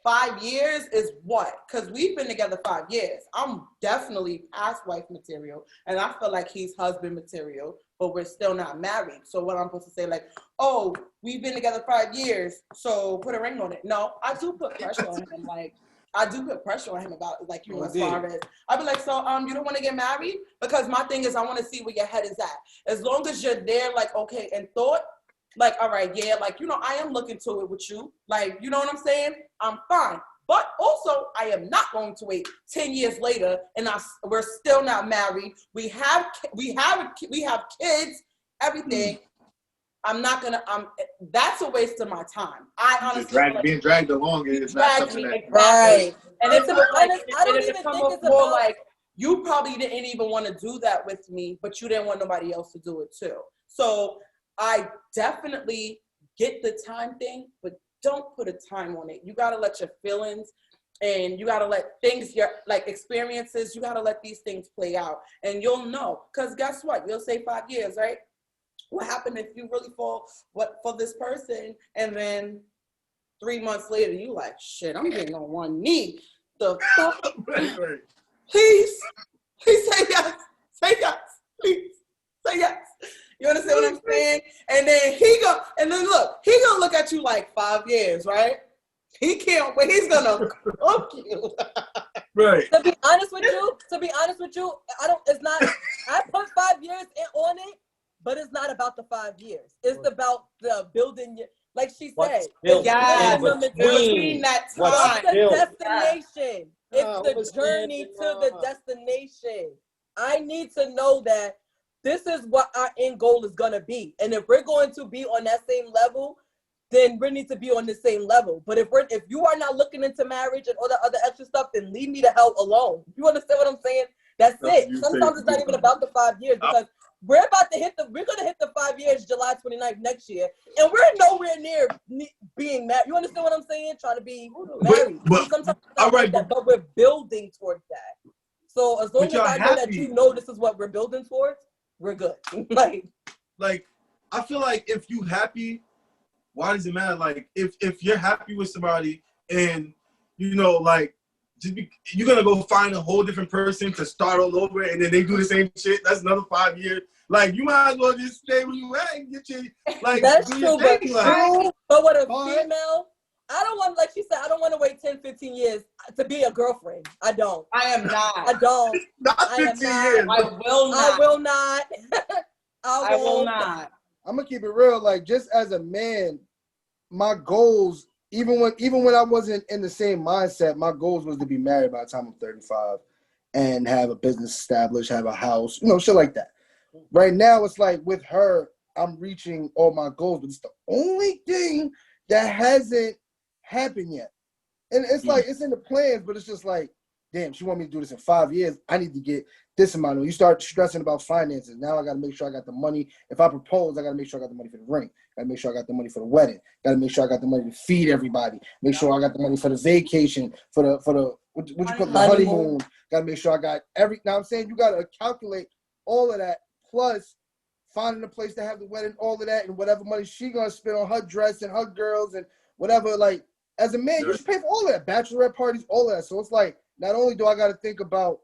5 years is what? Because we've been together 5 years. I'm definitely past wife material, and I feel like he's husband material, but we're still not married. So what I'm supposed to say, like, oh, we've been together 5 years, so put a ring on it. No, I do put pressure on him. Like, I do put pressure on him about, like, you know, as far as, I'd be like, so, you don't want to get married? Because my thing is, I want to see where your head is at. As long as you're there, like, okay, in thought, like, all right, yeah, like, you know, I am looking to it with you. Like, you know what I'm saying? I'm fine. But also, I am not going to wait 10 years later and we're still not married. We have kids, everything. I'm not gonna. That's a waste of my time. I honestly being dragged along is not something that right. And it's honest, I don't and even it come think up it's more about like you probably didn't even want to do that with me, but you didn't want nobody else to do it too. So I definitely get the time thing, but don't put a time on it. You gotta let your feelings and you gotta let things, your like experiences, you gotta let these things play out, and you'll know. Cause guess what? You'll say 5 years, right? What happened if you really fall for this person, and then 3 months later you like, shit, I'm getting on one knee. The fuck? right. Please say yes. Say yes. Please say yes. You understand what I'm saying? And then look, he gonna look at you like 5 years, right? He can't wait. He's gonna cook you. Right. To be honest with you, I put 5 years on it, but it's not about the 5 years. It's about the building, like she said. Yes, between that What's time. the destination? It's what's the journey in to the destination. I need to know that this is what our end goal is going to be. And if we're going to be on that same level, then we need to be on the same level. But if you are not looking into marriage and all that other extra stuff, then leave me the hell alone. You understand what I'm saying? That's it. Sometimes it's not even about the 5 years, because we're gonna hit the 5 years July 29th next year, and we're nowhere near being married. You understand what I'm saying? Trying to be married. But Sometimes it's all not right, like that, but we're building towards that. So as long as I know that you know this is what we're building towards, we're good. like I feel like if you happy, why does it matter? Like if you're happy with somebody and you know, like you're gonna go find a whole different person to start all over, and then they do the same shit. That's another 5 years. Like you might as well just stay where you at and get your like. That's do true, your thing, but with a female, I don't want, like she said, I don't want to wait 10, 15 years to be a girlfriend. I don't. I am not. I don't. Not 15 years. I will not. I will not. I will not. I'm gonna keep it real. Like, just as a man, my goals, even when I wasn't in the same mindset, my goals was to be married by the time I'm 35 and have a business established, have a house, shit like that. Right now, it's like with her, I'm reaching all my goals, but it's the only thing that hasn't happened yet. And it's like, it's in the plans, but it's just like, damn, she want me to do this in 5 years. I need to get this amount. You start stressing about finances. Now I got to make sure I got the money. If I propose, I got to make sure I got the money for the ring. Got to make sure I got the money for the wedding. Got to make sure I got the money to feed everybody. Make sure I got the money for the vacation, for the what you call the honeymoon. Got to make sure I got now I'm saying you got to calculate all of that, plus finding a place to have the wedding, all of that, and whatever money she gonna spend on her dress and her girls and whatever. Like, as a man, you should pay for all of that. Bachelorette parties, all of that. So it's like, not only do I got to think about,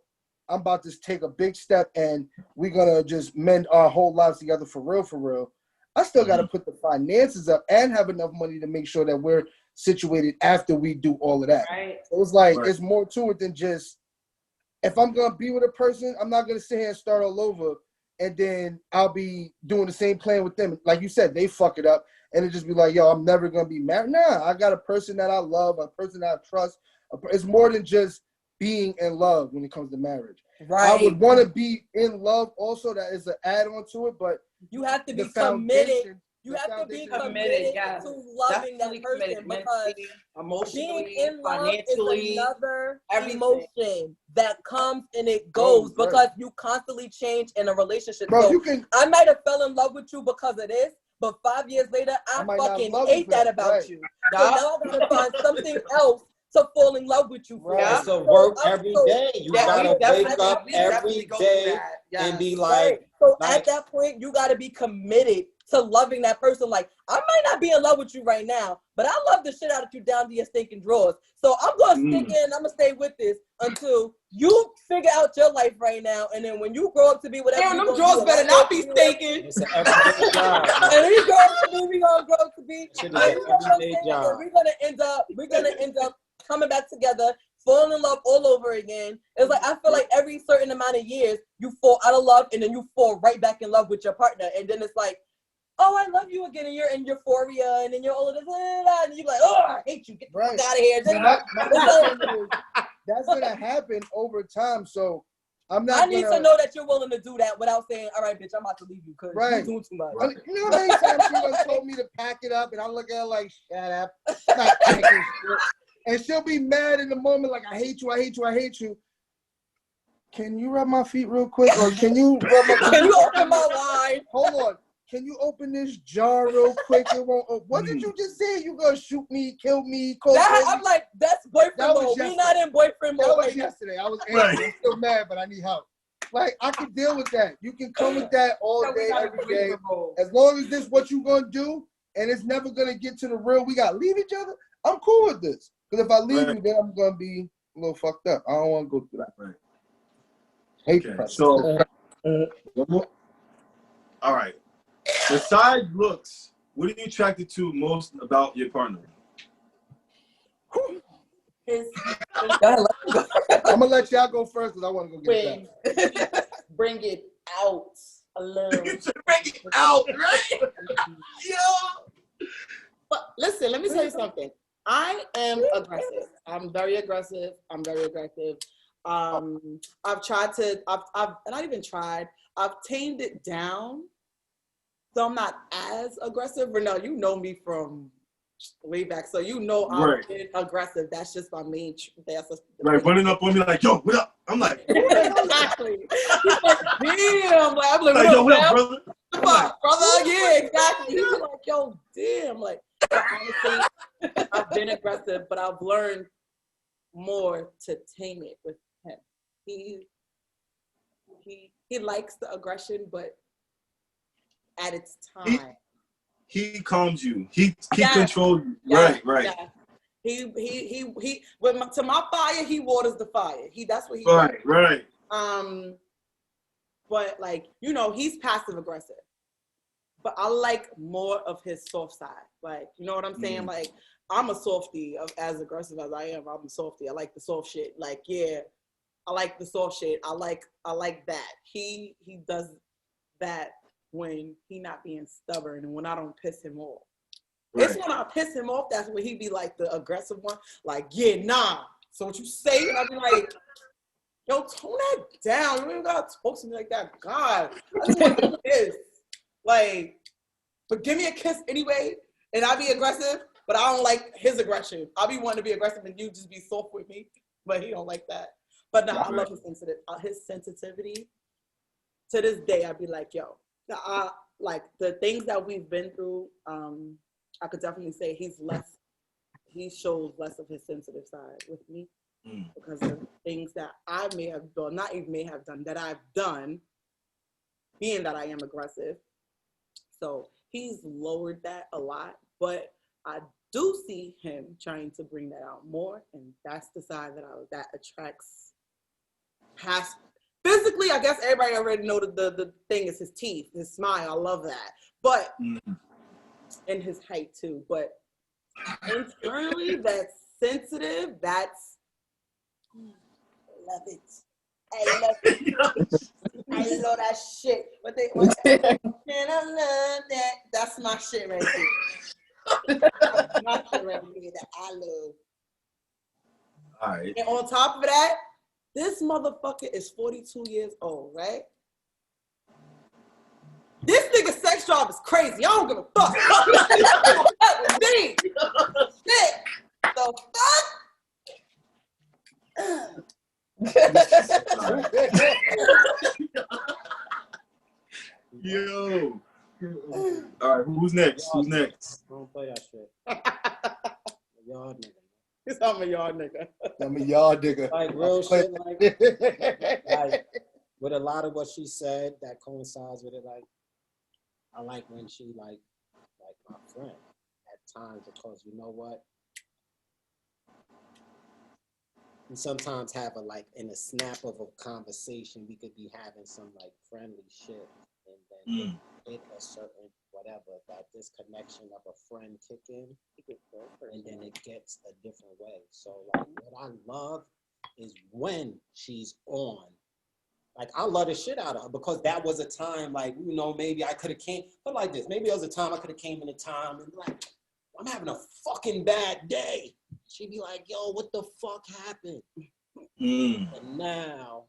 I'm about to take a big step and we're going to just mend our whole lives together for real. I still got to put the finances up and have enough money to make sure that we're situated after we do all of that. Right. So it's like, it's more to it than just, if I'm going to be with a person, I'm not going to sit here and start all over and then I'll be doing the same plan with them. Like you said, they fuck it up and it just be like, yo, I'm never going to be married. Nah, I got a person that I love, a person that I trust. It's more than just being in love when it comes to marriage. Right. I would want to be in love also. That is an add-on to it, but you have to be committed. You have to be committed yes. to loving Definitely that person, committed, because emotionally, being in love financially, is another everything. Emotion that comes and it goes, because you constantly change in a relationship. Bro, so I might have fell in love with you because of this, but 5 years later, I fucking hate that about you. So now I gotta find something else to fall in love with you for. It's a work every day. You gotta wake up every day and be like. So at that point, you gotta be committed to loving that person. Like, I might not be in love with you right now, but I love the shit out of you down to your stinking drawers. So I'm going to stick in, I'm going to stay with this until you figure out your life right now. And then when you grow up to be whatever Damn, them drawers better not be stinking. It's an everyday job. and we grow up to be, we going to grow up to be. Shit is an everyday job. We're going to end up coming back together, falling in love all over again. It's like, I feel like every certain amount of years, you fall out of love and then you fall right back in love with your partner. And then it's like, oh, I love you again, and you're in euphoria, and then you're all of this, and you're like, oh, I hate you, get the fuck out of here. That's gonna happen over time. So I'm not. I need to know that you're willing to do that without saying, all right, bitch, I'm about to leave you because you're doing too much. You know how many times she done told me to pack it up, and I look at her like, shut up, not packing shit. And she'll be mad in the moment, like, I hate you, I hate you, I hate you. Can you rub my feet real quick, or can you rub my? Can you open my wine? Hold on. Can you open this jar real quick? It won't. What did you just say? You gonna shoot me, kill me, cold? I'm like, that's boyfriend mode. We not in boyfriend mode. That was yesterday. I was angry. I'm still mad, but I need help. Like, I can deal with that. You can come with that all day, every day. As long as this is what you gonna do, and it's never gonna get to the real. We gotta leave each other. I'm cool with this. Because if I leave you, then I'm gonna be a little fucked up. I don't want to go through that. Right. Hate Okay. So, all right. Besides looks, what are you attracted to most about your partner? I'm gonna let y'all go first because I want to go get that. Bring it out a little. Bring it out, right? Yo. But listen, let me tell you something. I am aggressive. I'm very aggressive. I'm very aggressive. I've tried to. I've not even tried. I've tamed it down. So I'm not as aggressive. Renell, you know me from way back, so you know I'm aggressive. That's just my main. Running up on me like, yo, what up? I'm like, exactly. Damn, like I'm like, yo, what up, brother? Brother, yeah, exactly. He's like, yo, damn, like. Honestly, I've been aggressive, but I've learned more to tame it with him. He likes the aggression, but at its time. He calms you. He controls you. Yes. Right. Yes. He to my fire, he waters the fire. That's what he does. Right. But like, you know, he's passive aggressive. But I like more of his soft side. Like, you know what I'm saying? Like, I'm a softie as aggressive as I am. I'm a softie. I like the soft shit. Like, yeah, I like the soft shit. I like that. He does that when he not being stubborn and when I don't piss him off. Right. It's when I piss him off, that's when he be like the aggressive one. Like, yeah, nah. So what you say? And I be like, yo, tone that down. You ain't gotta talk to me like that. God, I just want to kiss. Like, but give me a kiss anyway, and I be aggressive, but I don't like his aggression. I be wanting to be aggressive and you just be soft with me, but he don't like that. But no, I love his sensitivity. To this day, I'd be like, yo, like the things that we've been through, I could definitely say he shows less of his sensitive side with me because of things that I may have done, not even may have done, that I've done, being that I am aggressive. So he's lowered that a lot, but I do see him trying to bring that out more, and that's the side that attracts past. Physically, I guess everybody already know the thing is his teeth, his smile. I love that, but and his height too. But internally, that's sensitive. That's love it. I love it. I love that shit. But and I love that. That's my shit right there. That's my shit right there that I love. All right. And on top of that, this motherfucker is 42 years old, right? This nigga sex drive is crazy. I don't give a fuck. With me. Shit. The fuck? Yo. All right, who's next? Don't play that shit. Yard nigga. I'm a yard nigga. I'm a yard nigga. Like real shit, like with a lot of what she said that coincides with it. Like, I like when she like my friend at times because you know what? We sometimes have a like in a snap of a conversation, we could be having some like friendly shit, and then it a certain whatever that disconnection of a friend kick in, and then it gets a different way. So like what I love is when she's on. Like I love the shit out of her because that was a time like you know maybe I could have came but like this maybe there was a time I could have came in a time and be like I'm having a fucking bad day. She'd be like, yo, what the fuck happened? And now,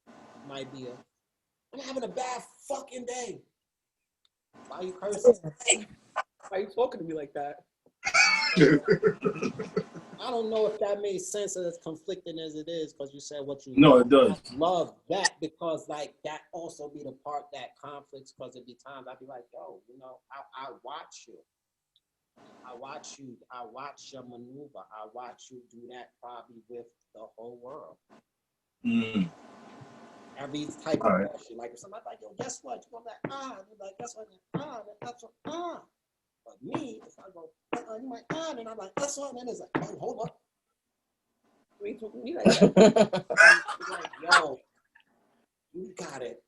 it might be I'm having a bad fucking day. Why are you cursing? Why are you talking to me like that? I don't know if that made sense as conflicting as it is because you said what you No, it does. I love that because like that also be the part that conflicts because it be times I'd be like, yo, you know, I watch you. I watch your maneuver. I watch you do that probably with the whole world. Every type of bullshit. Like if somebody's like, yo, guess what? You go like, you're like, guess what? That's what, But me, if I go, you might, and I'm like, that's what, and then it's like, oh, hold up. We like that. Like, yo, you got it.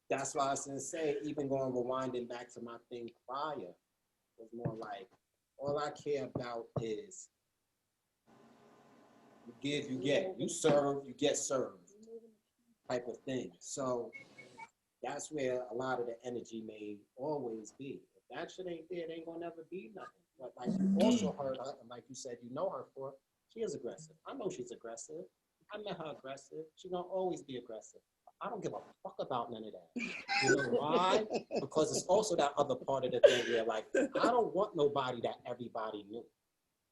That's why I was gonna say, even going rewinding back to my thing prior, was more like, all I care about is you give, you get. You serve, you get served type of thing. So that's where a lot of the energy may always be. If that shit ain't there, it ain't gonna never be nothing. But like you also heard her, and like you said, you know her for, she is aggressive. I know she's aggressive. I met her aggressive. She's gonna always be aggressive. I don't give a fuck about none of that. You know why? Because it's also that other part of the thing where like, I don't want nobody that everybody knew.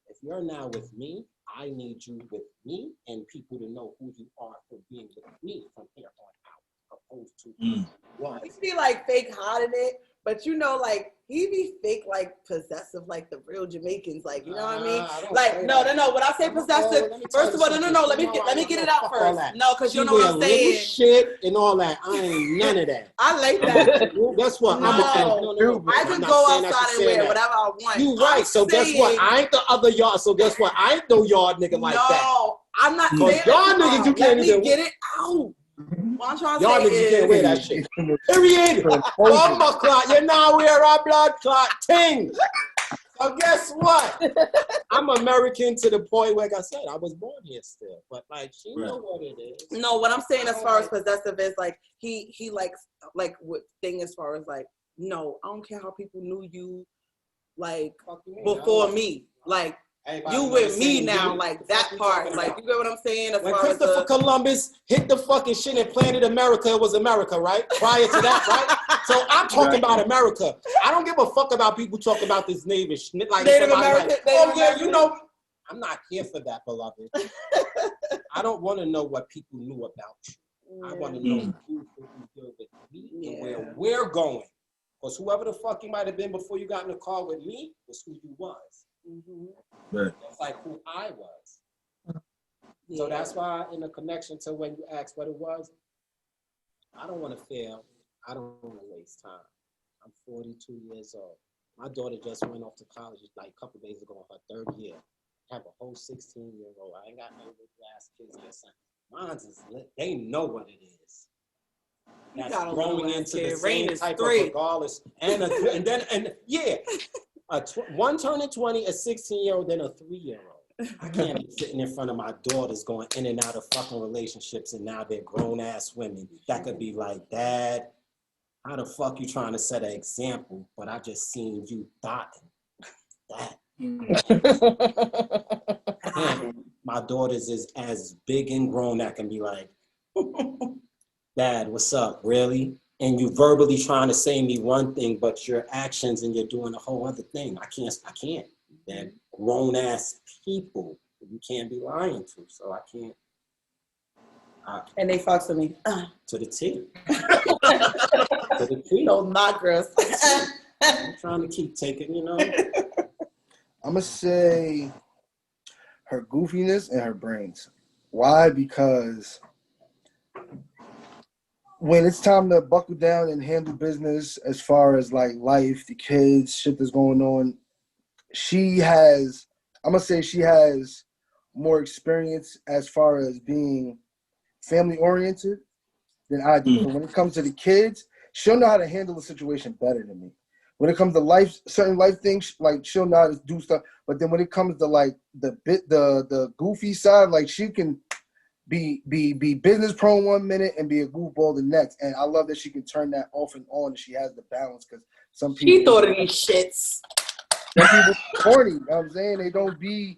If you're now with me, I need you with me and people to know who you are for being with me from here on out, opposed to what. He be like fake hot in it, but you know, like he be fake like possessive, like the real Jamaicans, like you know what I mean? Like no. When I say possessive, first of all, no. Let me get it out first. No, because you know what I'm saying. Shit and all that. I ain't none of that. I like that. Guess what? No, I can go outside and wear whatever I want. You right. So guess what? I ain't the other yard. So guess what? I ain't no yard nigga like that. No, I'm not saying y'all niggas you can't even get it out. What I'm trying to y'all say niggas can't wear that shit. Period. Bomba clot. You now wear a blood clot thing. So guess what? I'm American to the point where, like I said, I was born here still. But like, she know what it is. No, what I'm saying as far as possessive is like he likes like what thing as far as like no, I don't care how people knew you like before me. Like you with me now, like that part. Like you get what I'm saying? As when far Christopher as Columbus hit the fucking shit and planted America, it was America, right? Prior to that, right? So I'm talking about America. I don't give a fuck about people talking about this Native like Native American. Like, oh yeah, you know. I'm not here for that, beloved. I don't want to know what people knew about you. I want to know who deal with me and where we're going. Because whoever the fuck you might have been before you got in the car with me was who you was. It's like who I was. So that's why in the connection to when you asked what it was, I don't want to fail. I don't want to waste time. I'm 42 years old. My daughter just went off to college like a couple days ago on her third year. I have a whole 16-year-old. I ain't got no little ass kids yet. Mine's is lit. They know what it is. That's growing into the same type of regardless. One turning 20, a 16-year-old, then a 3-year-old. I can't be sitting in front of my daughters going in and out of fucking relationships and now they're grown-ass women. That could be like, Dad, how the fuck you trying to set an example? But I just seen you dotting. That. My daughters is as big and grown that can be like, Dad, what's up? Really? And you verbally trying to say me one thing, but your actions and you're doing a whole other thing. I can't. They're grown ass people you can't be lying to. So I can't. And they fucks with me. To the T. To the T. No, not girls. I'm trying to keep taking, you know. I'm gonna say her goofiness and her brains. Why? Because when it's time to buckle down and handle business as far as like life, the kids, shit that's going on, I'm gonna say she has more experience as far as being family oriented than I do. So when it comes to the kids, she'll know how to handle the situation better than me. When it comes to certain life things, like she'll know how to do stuff. But then when it comes to like the goofy side, like she can be business prone one minute and be a goofball the next. And I love that she can turn that off and on and she has the balance because some people She thought of these shits. some people corny, you know what I'm saying? They don't be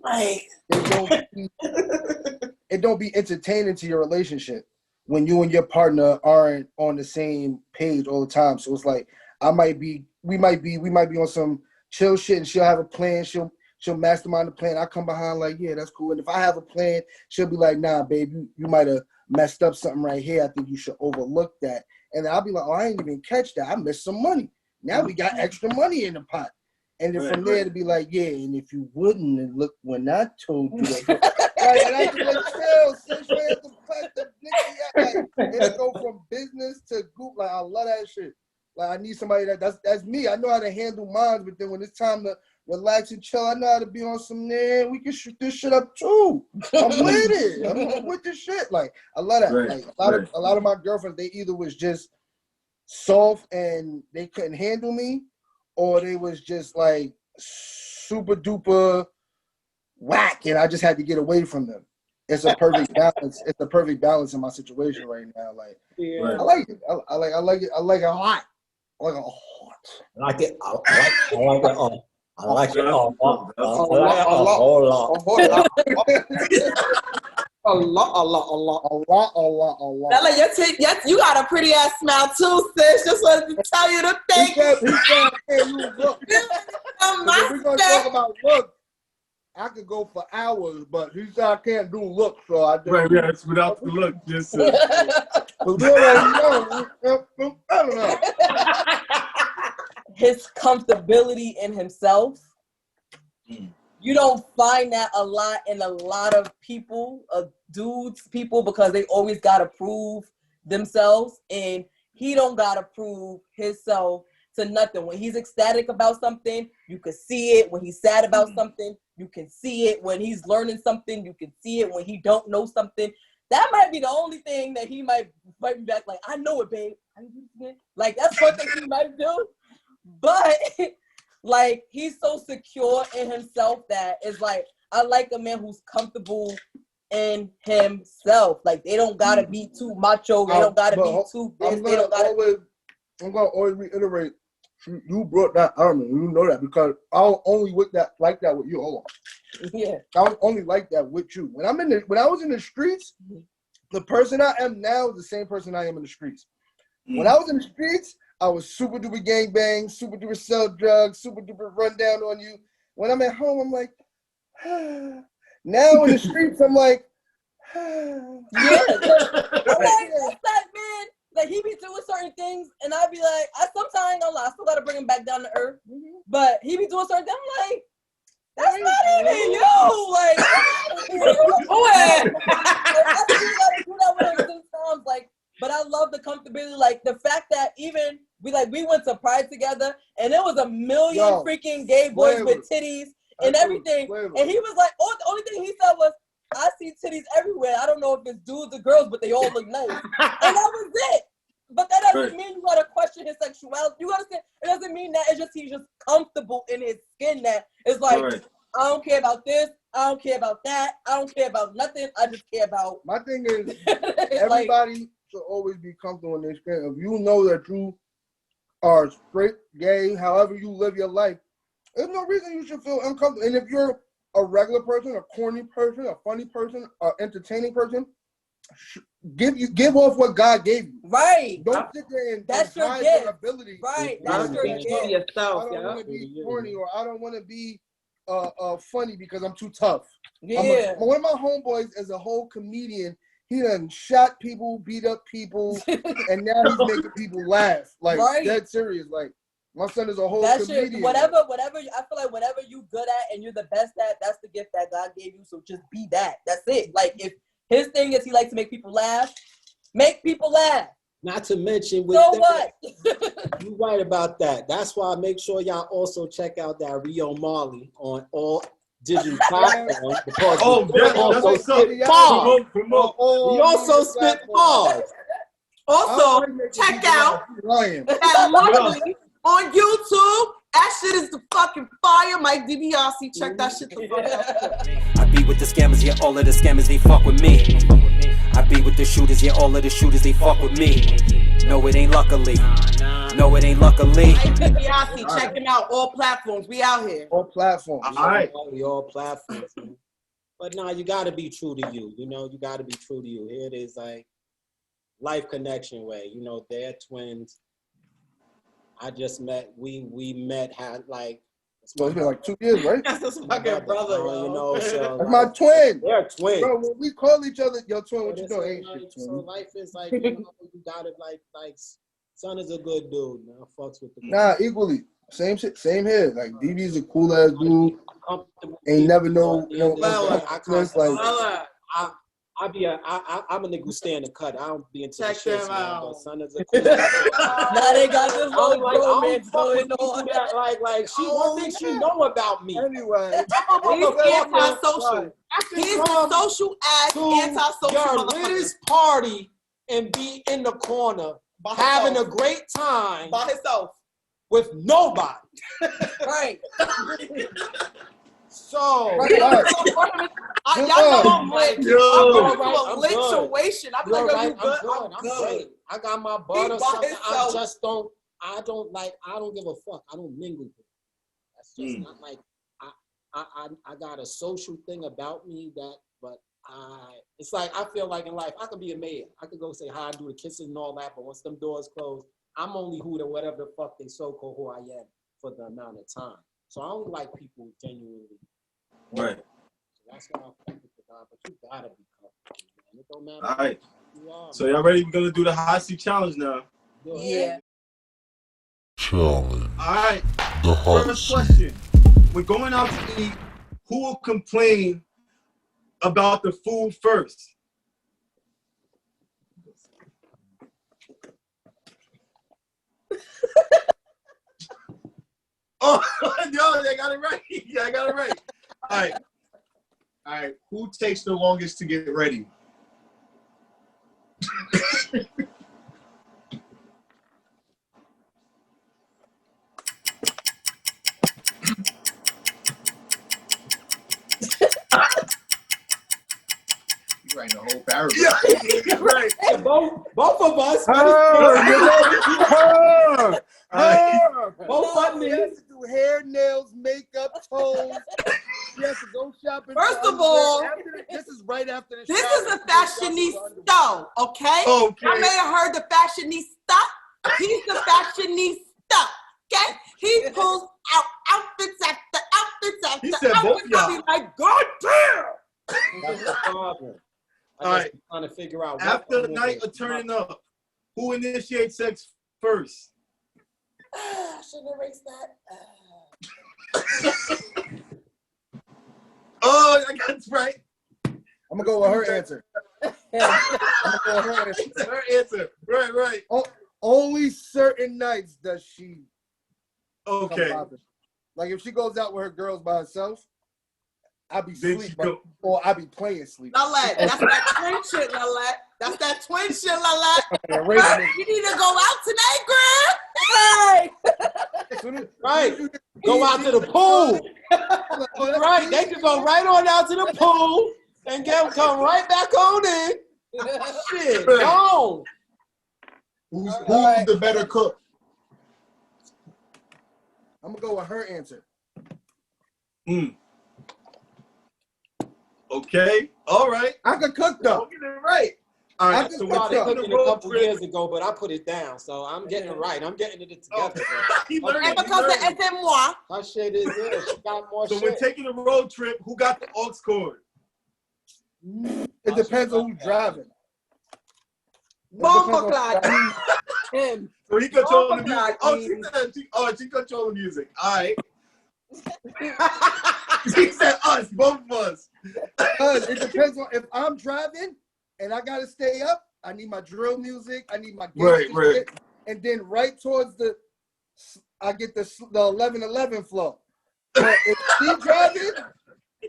it don't be entertaining to your relationship when you and your partner aren't on the same page all the time. So it's like we might be on some chill shit and she'll have a plan, she'll mastermind the plan. I come behind like, yeah, that's cool. And if I have a plan, she'll be like, nah, babe, you might have messed up something right here. I think you should overlook that. And then I'll be like, oh, I ain't even catch that. I missed some money. Now we got extra money in the pot. And then from there to be like, yeah, and if you wouldn't, and look when I told you that. Right, and I just like, chill, sis, you have to cut the nigga. Like, it'll go from business to group. Like, I love that shit. Like, I need somebody that's me. I know how to handle mine, but then when it's time to relax and chill, I know how to be on some, man, we can shoot this shit up too. I'm with it. I'm with this shit. Like, I love that. Right, like, a lot of my girlfriends, they either was just soft and they couldn't handle me, or they was just like super duper whack, and I just had to get away from them. It's a perfect balance. It's a perfect balance in my situation right now. Like, Yeah. I like it. I like it. I like it a lot. I like it a lot. I like it. I like it. I like it a whole lot. A lot. Bella, you got a pretty ass smile too, sis. Just wanted to tell you to thank you. He said, hey, you look. If we're gonna talk about look, I could go for hours, but he said I can't do looks, so I just Yes, without the look, just I don't know. His comfortability in himself. You don't find that a lot in a lot of people, people, because they always gotta prove themselves, and he don't gotta prove himself to nothing. When he's ecstatic about something, you can see it. When he's sad about something, you can see it. When he's learning something, you can see it. When he don't know something, that might be the only thing that he might fight me back. Like, I know it, babe. Like, that's one thing he might do. But like, he's so secure in himself that it's like, I like a man who's comfortable in himself. Like, they don't gotta be too macho. They don't gotta be too this. They don't gotta. I'm gonna always reiterate. You brought that out, man. You know that because I was only with that like that with you. Hold on. Yeah. I was only like that with you. When I was in the streets, the person I am now is the same person I am in the streets. When I was in the streets, I was super duper gangbang, super duper sell drugs, super duper run down on you. When I'm at home, I'm like, now in the streets, I'm like, yeah. I'm like, that's that man. Like, he be doing certain things, and I be like, I sometimes ain't gonna lie, I still gotta bring him back down to earth. But he be doing certain things. I'm like, that's not even you. Like, I gotta do that with him sometimes. Like, but I love the comfortability. Like, the fact that even we went to Pride together, and there was a million freaking gay boys with titties and everything. And he was like, the only thing he said was, I see titties everywhere. I don't know if it's dudes or girls, but they all look nice. And that was it. But that doesn't mean you gotta question his sexuality. You understand? It doesn't mean that. It's just he's just comfortable in his skin. That it's like, I don't care about this. I don't care about that. I don't care about nothing. I just care about. My thing is, everybody should always be comfortable in their skin. If you know that you are straight, gay, however you live your life, there's no reason you should feel uncomfortable. And if you're a regular person, a corny person, a funny person, an entertaining person, give off what God gave you. Right. Don't sit there and that's your hide gift. your ability. Right. That's your gift. I don't want to be corny, or I don't want to be funny because I'm too tough. Yeah. One of my homeboys is a whole comedian. He done shot people, beat up people, and now he's making people laugh. Like, dead serious. Like, my son is a whole comedian. Whatever, I feel like whatever you good at and you're the best at, that's the gift that God gave you. So just be that. That's it. Like, if his thing is he likes to make people laugh, make people laugh. Not to mention with So that, what? you're right about that. That's why I make sure y'all also check out that Rio Marley on all digital platforms because Oh, we that's also what's up. spit bars. Promote. We also spit bars. Also, check out Ryan. that lovely on YouTube. That shit is the fucking fire. Mike DiBiase, check that shit the fuck out. I be with the scammers, yeah, all of the scammers, they fuck with me. I be with the shooters, yeah, all of the shooters, they fuck with me. No, it ain't luckily. No, it ain't luckily. Mike DiBiase, check him out. All platforms. We out here. All platforms. All right. We all platforms. Man. But nah, you gotta be true to you. You know, you gotta be true to you. Here it is, like life connection way. You know, they're twins. I just met. We met. Had like. So it's been like 2 years, right? That's his fucking brother, you know. So That's my twin. they're twins. Bro, when we call each other, yo, twin, what you So, doing? Ain't like, shit, so twin. life is like, you know, you gotta like. Son is a good dude, man. I fucks with the. Nah, equally. Same shit, same here. Like DB's a cool ass dude. Ain't never know, I'm a nigga who stay in the cut. I don't be into Check the shit, them man. out. But son is a cool. Now they got this whole romance going on. Like she one thing she know about me. Anyway, He's antisocial. He's the social ass antisocial Your motherfucker. latest party and be in the corner By having a himself. great time By himself. with nobody. Right. So Y'all know I'm lit. Yo. I'm going Right, through a I'm lit good. situation. I be You're like, yo, right, you good? I'm I'm great. good. I got my bud or by something. himself. I don't give a fuck. I don't mingle. That's just not like I got a social thing about me but it's like I feel like in life I could be a mayor. I could go say hi, do the kissing and all that, but once them doors close, I'm only who to whatever the fuck they so-called who I am for the amount of time. So I only like people genuinely. Right. So that's why I fuck with the guy, but you gotta be comfortable, man. It don't matter. All right. Who you are, So y'all ready? We're gonna do the hot seat challenge now. man. Yeah. Challenge. All right. The hot First seat. question. We're going out to eat. Who will complain about the food first? Oh, yo, they got it right. Yeah, I got it right. All right. All right. Who takes the longest to get ready? You writing a whole paragraph. Yeah, right. Hey, both of us. Both of me. She has to do hair, nails, makeup, toes. She has to go shopping. First of all, this is right after the This shower. is a fashionista, okay? Okay. I may have heard the fashionista. He's the fashionista, okay? He pulls out outfits after outfits after He said both outfits. I y'all. be like, God damn! That's the problem. All right. Trying to figure out. what After the I'm night doing. of turning up, who initiates sex first? Shouldn't erase that. Oh, I got it right. I'm gonna go with her answer. I'm gonna go with her answer. Her answer. Right, right. Only certain nights does she come Okay. popping. Like if she goes out with her girls by herself, I be Then sleep, she go- or I be playing sleep. Lalette, that's that twin shit, Lalette. That's that twin shit, Lalette. You need to go out today, girl. Hey! Right. Go out to the pool. Right. They could go right on out to the pool and come right back on in. Shit. Gone. Who's right. the better cook? I'm gonna go with her answer. Okay. All right. I can cook though. Don't get it right. All I right. just So I we're started taking cooking the a road couple trip. years ago, but I put it down. So I'm getting it right. I'm getting it together. He learned And it. because of moi. My shit is there. She got more So shit. we're taking a road trip. Who got the aux cord? It depends on who's driving. Bomba clad. Him. So he control the Oh, music. God. She control the music. All right. She said us, both of us. Because it depends on if I'm driving and I gotta stay up, I need my drill music. I need my Right, gangster right. shit. And then right towards I get the 11:11 flow. But if she driving,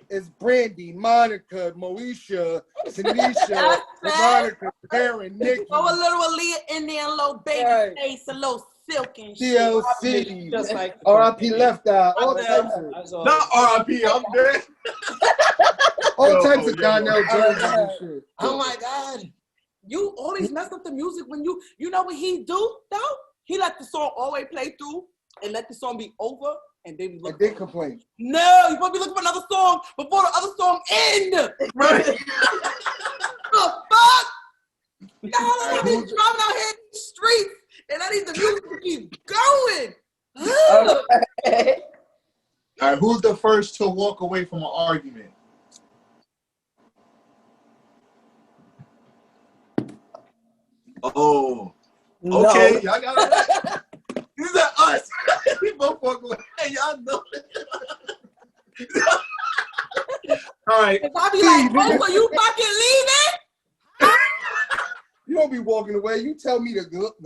it's Brandy, Monica, Moesha, Tanisha, Veronica, Karen, Nikki, Throw a little Aaliyah in there, a little baby face, a little silk and shit. DLC, Just like R.I.P. Left Eye, all Yeah. types of That's all. Not R.I.P. I'm dead. all Yo, types of yo. Donnell Jones and shit. Oh my God. You always mess up the music when you know what he do though? He let the song always play through and let the song be over and then we look. And then complain. No, you're supposed to be looking for another song before the other song end. Right. The fuck? Y'all are driving out here in the streets and I need the music to keep going. All right, who's the first to walk away from an argument? Oh. No. Okay, y'all got it. These are us. We both walk away. Y'all know it. All right. If I be like, oh, so you fucking leaving? You don't be walking away. You tell me to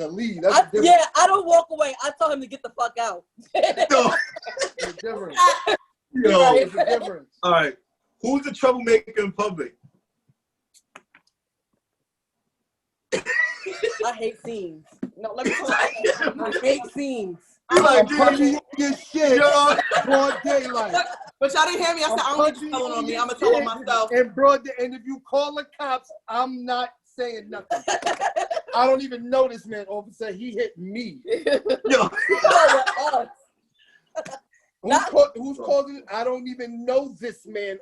leave. That's the difference. Yeah, I don't walk away. I tell him to get the fuck out. No. It's the difference. Yo. It's the difference. All right. Who's the troublemaker in public? I hate scenes. No, let me tell you. I hate scenes. You like, I'm punching you in your shit. Yo. Broad daylight. But y'all didn't hear me. I said, I don't need you telling on me. I'm going to tell on myself. And broad day, and if you call the cops, I'm not saying nothing. I don't even know this man. All of a sudden, he hit me. Yo. Who's causing it? I don't even know this man.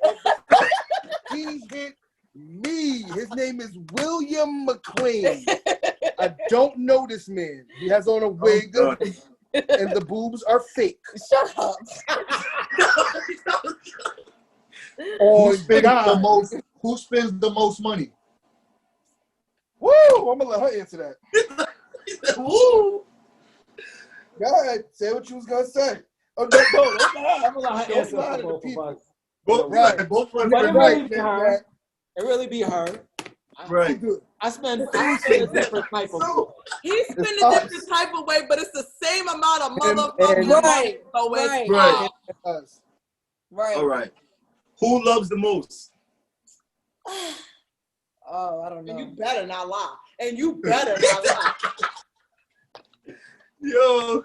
He hit me. His name is William McLean. I don't know this man. He has on a wig, and the boobs are fake. Shut up. Oh, Who spends the most money? Woo! I'm gonna let her answer that. Woo. Go ahead. Say what you was gonna say. Oh, don't lie. I'm gonna let her Don't answer lie for to the both of people. us. Both, Right. both of But us. it Right. really be her. It really be her. Right. I spend a different type of. He's spending It's us. different type of way, but it's the same amount of And- motherfucking money. Right, So it's right. Right. Us. Right. All right. Who loves the most? Oh, I don't And you know. better not lie. And you better not lie. Yo.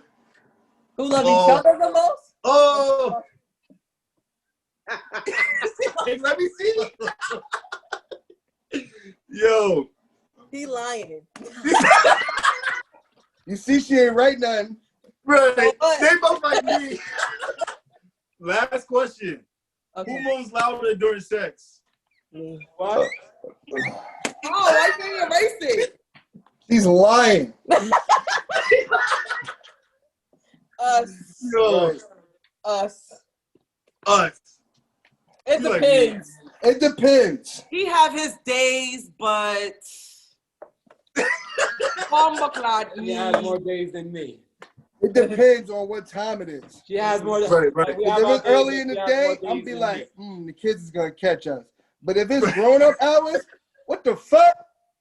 Who love each other the most? Oh. Let me see. Yo. He lying. You see, she ain't right nothing. Right. What? They both like me. Last question. Okay. Who moans louder during sex? What? Oh, why you being racist? She's lying. Us. Yo. Right. Us. Us. It You like depends. It depends. He have his days, but She has more days than me. It depends on what time it is. She has more. Right, right. Like, we If have our it's days early that in the she has day, more I'm days be than like, me. the kids is gonna catch us. But if it's grown up hours, what the fuck?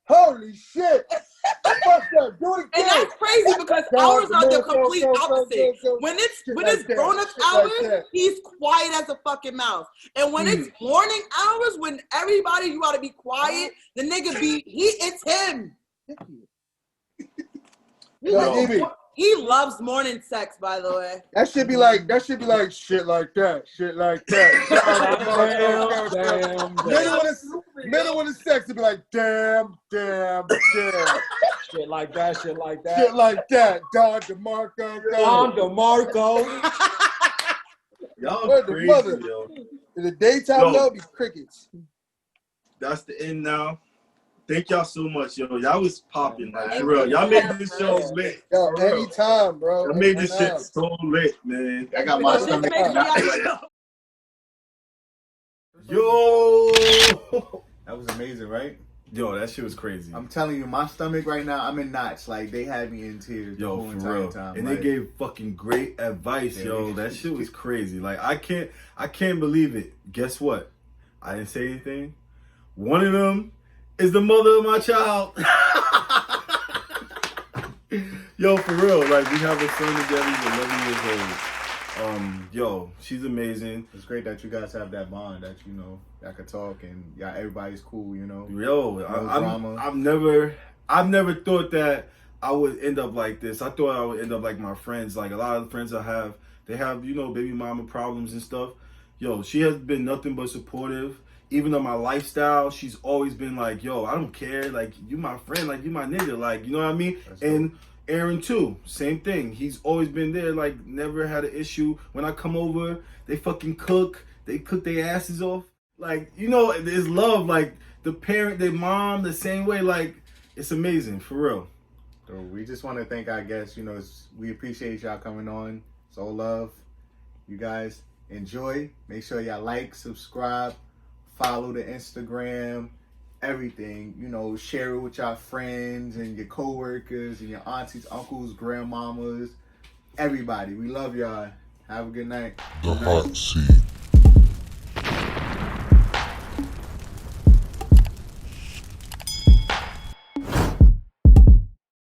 Holy shit! Fuck that. Do it and again. that's crazy because ours are the complete opposite. When it's Shit like grown up that. Shit like hours, that. he's quiet as a fucking mouse. And when it's morning hours, when everybody you gotta be quiet, the nigga it's him. He loves morning sex, by the way. That should be like shit like that. Shit like that. Middle of the sex to be like damn. Shit like that. Shit like that. Shit like that. Don DeMarco. Don DeMarco. Y'all Where's the crazy, mother? yo. In the daytime, Yo. though, be crickets. That's the end now. Thank y'all so much, yo. Y'all was popping, like, Thank for real. you. Y'all made this show lit. Yo, For real. anytime, bro. Y'all made this Anytime. shit so lit, man. I got my Just stomach. make sure y'all Yo. That was amazing, right? Yo, that shit was crazy. I'm telling you, my stomach right now, I'm in knots. Like, they had me in tears the Yo, whole for entire real. time. And like, they gave fucking great advice, yo. That shit was crazy. Like, I can't believe it. Guess what? I didn't say anything. One of them is the mother of my child. Yo, for real, like we have a son together. He's 11 years old. Yo, she's amazing. It's great that you guys have that bond that y'all could talk and y'all everybody's cool. Yo, drama. I've never thought that I would end up like this. I thought I would end up like my friends. Like a lot of the friends I have, they have baby mama problems and stuff. Yo, she has been nothing but supportive. Even though my lifestyle, she's always been like, yo, I don't care. Like, you my friend. Like, you my nigga. Like, you know what I mean? And Aaron, too. Same thing. He's always been there. Like, never had an issue. When I come over, they fucking cook. They cook their asses off. Like, there's love. Like, the parent, their mom, the same way. Like, it's amazing. For real. So we just want to thank our guests. We appreciate y'all coming on. It's all love. You guys enjoy. Make sure y'all like, subscribe, follow the Instagram, everything. Share it with your friends and your coworkers and your aunties, uncles, grandmamas, everybody. We love y'all. Have a good night. The hot seat.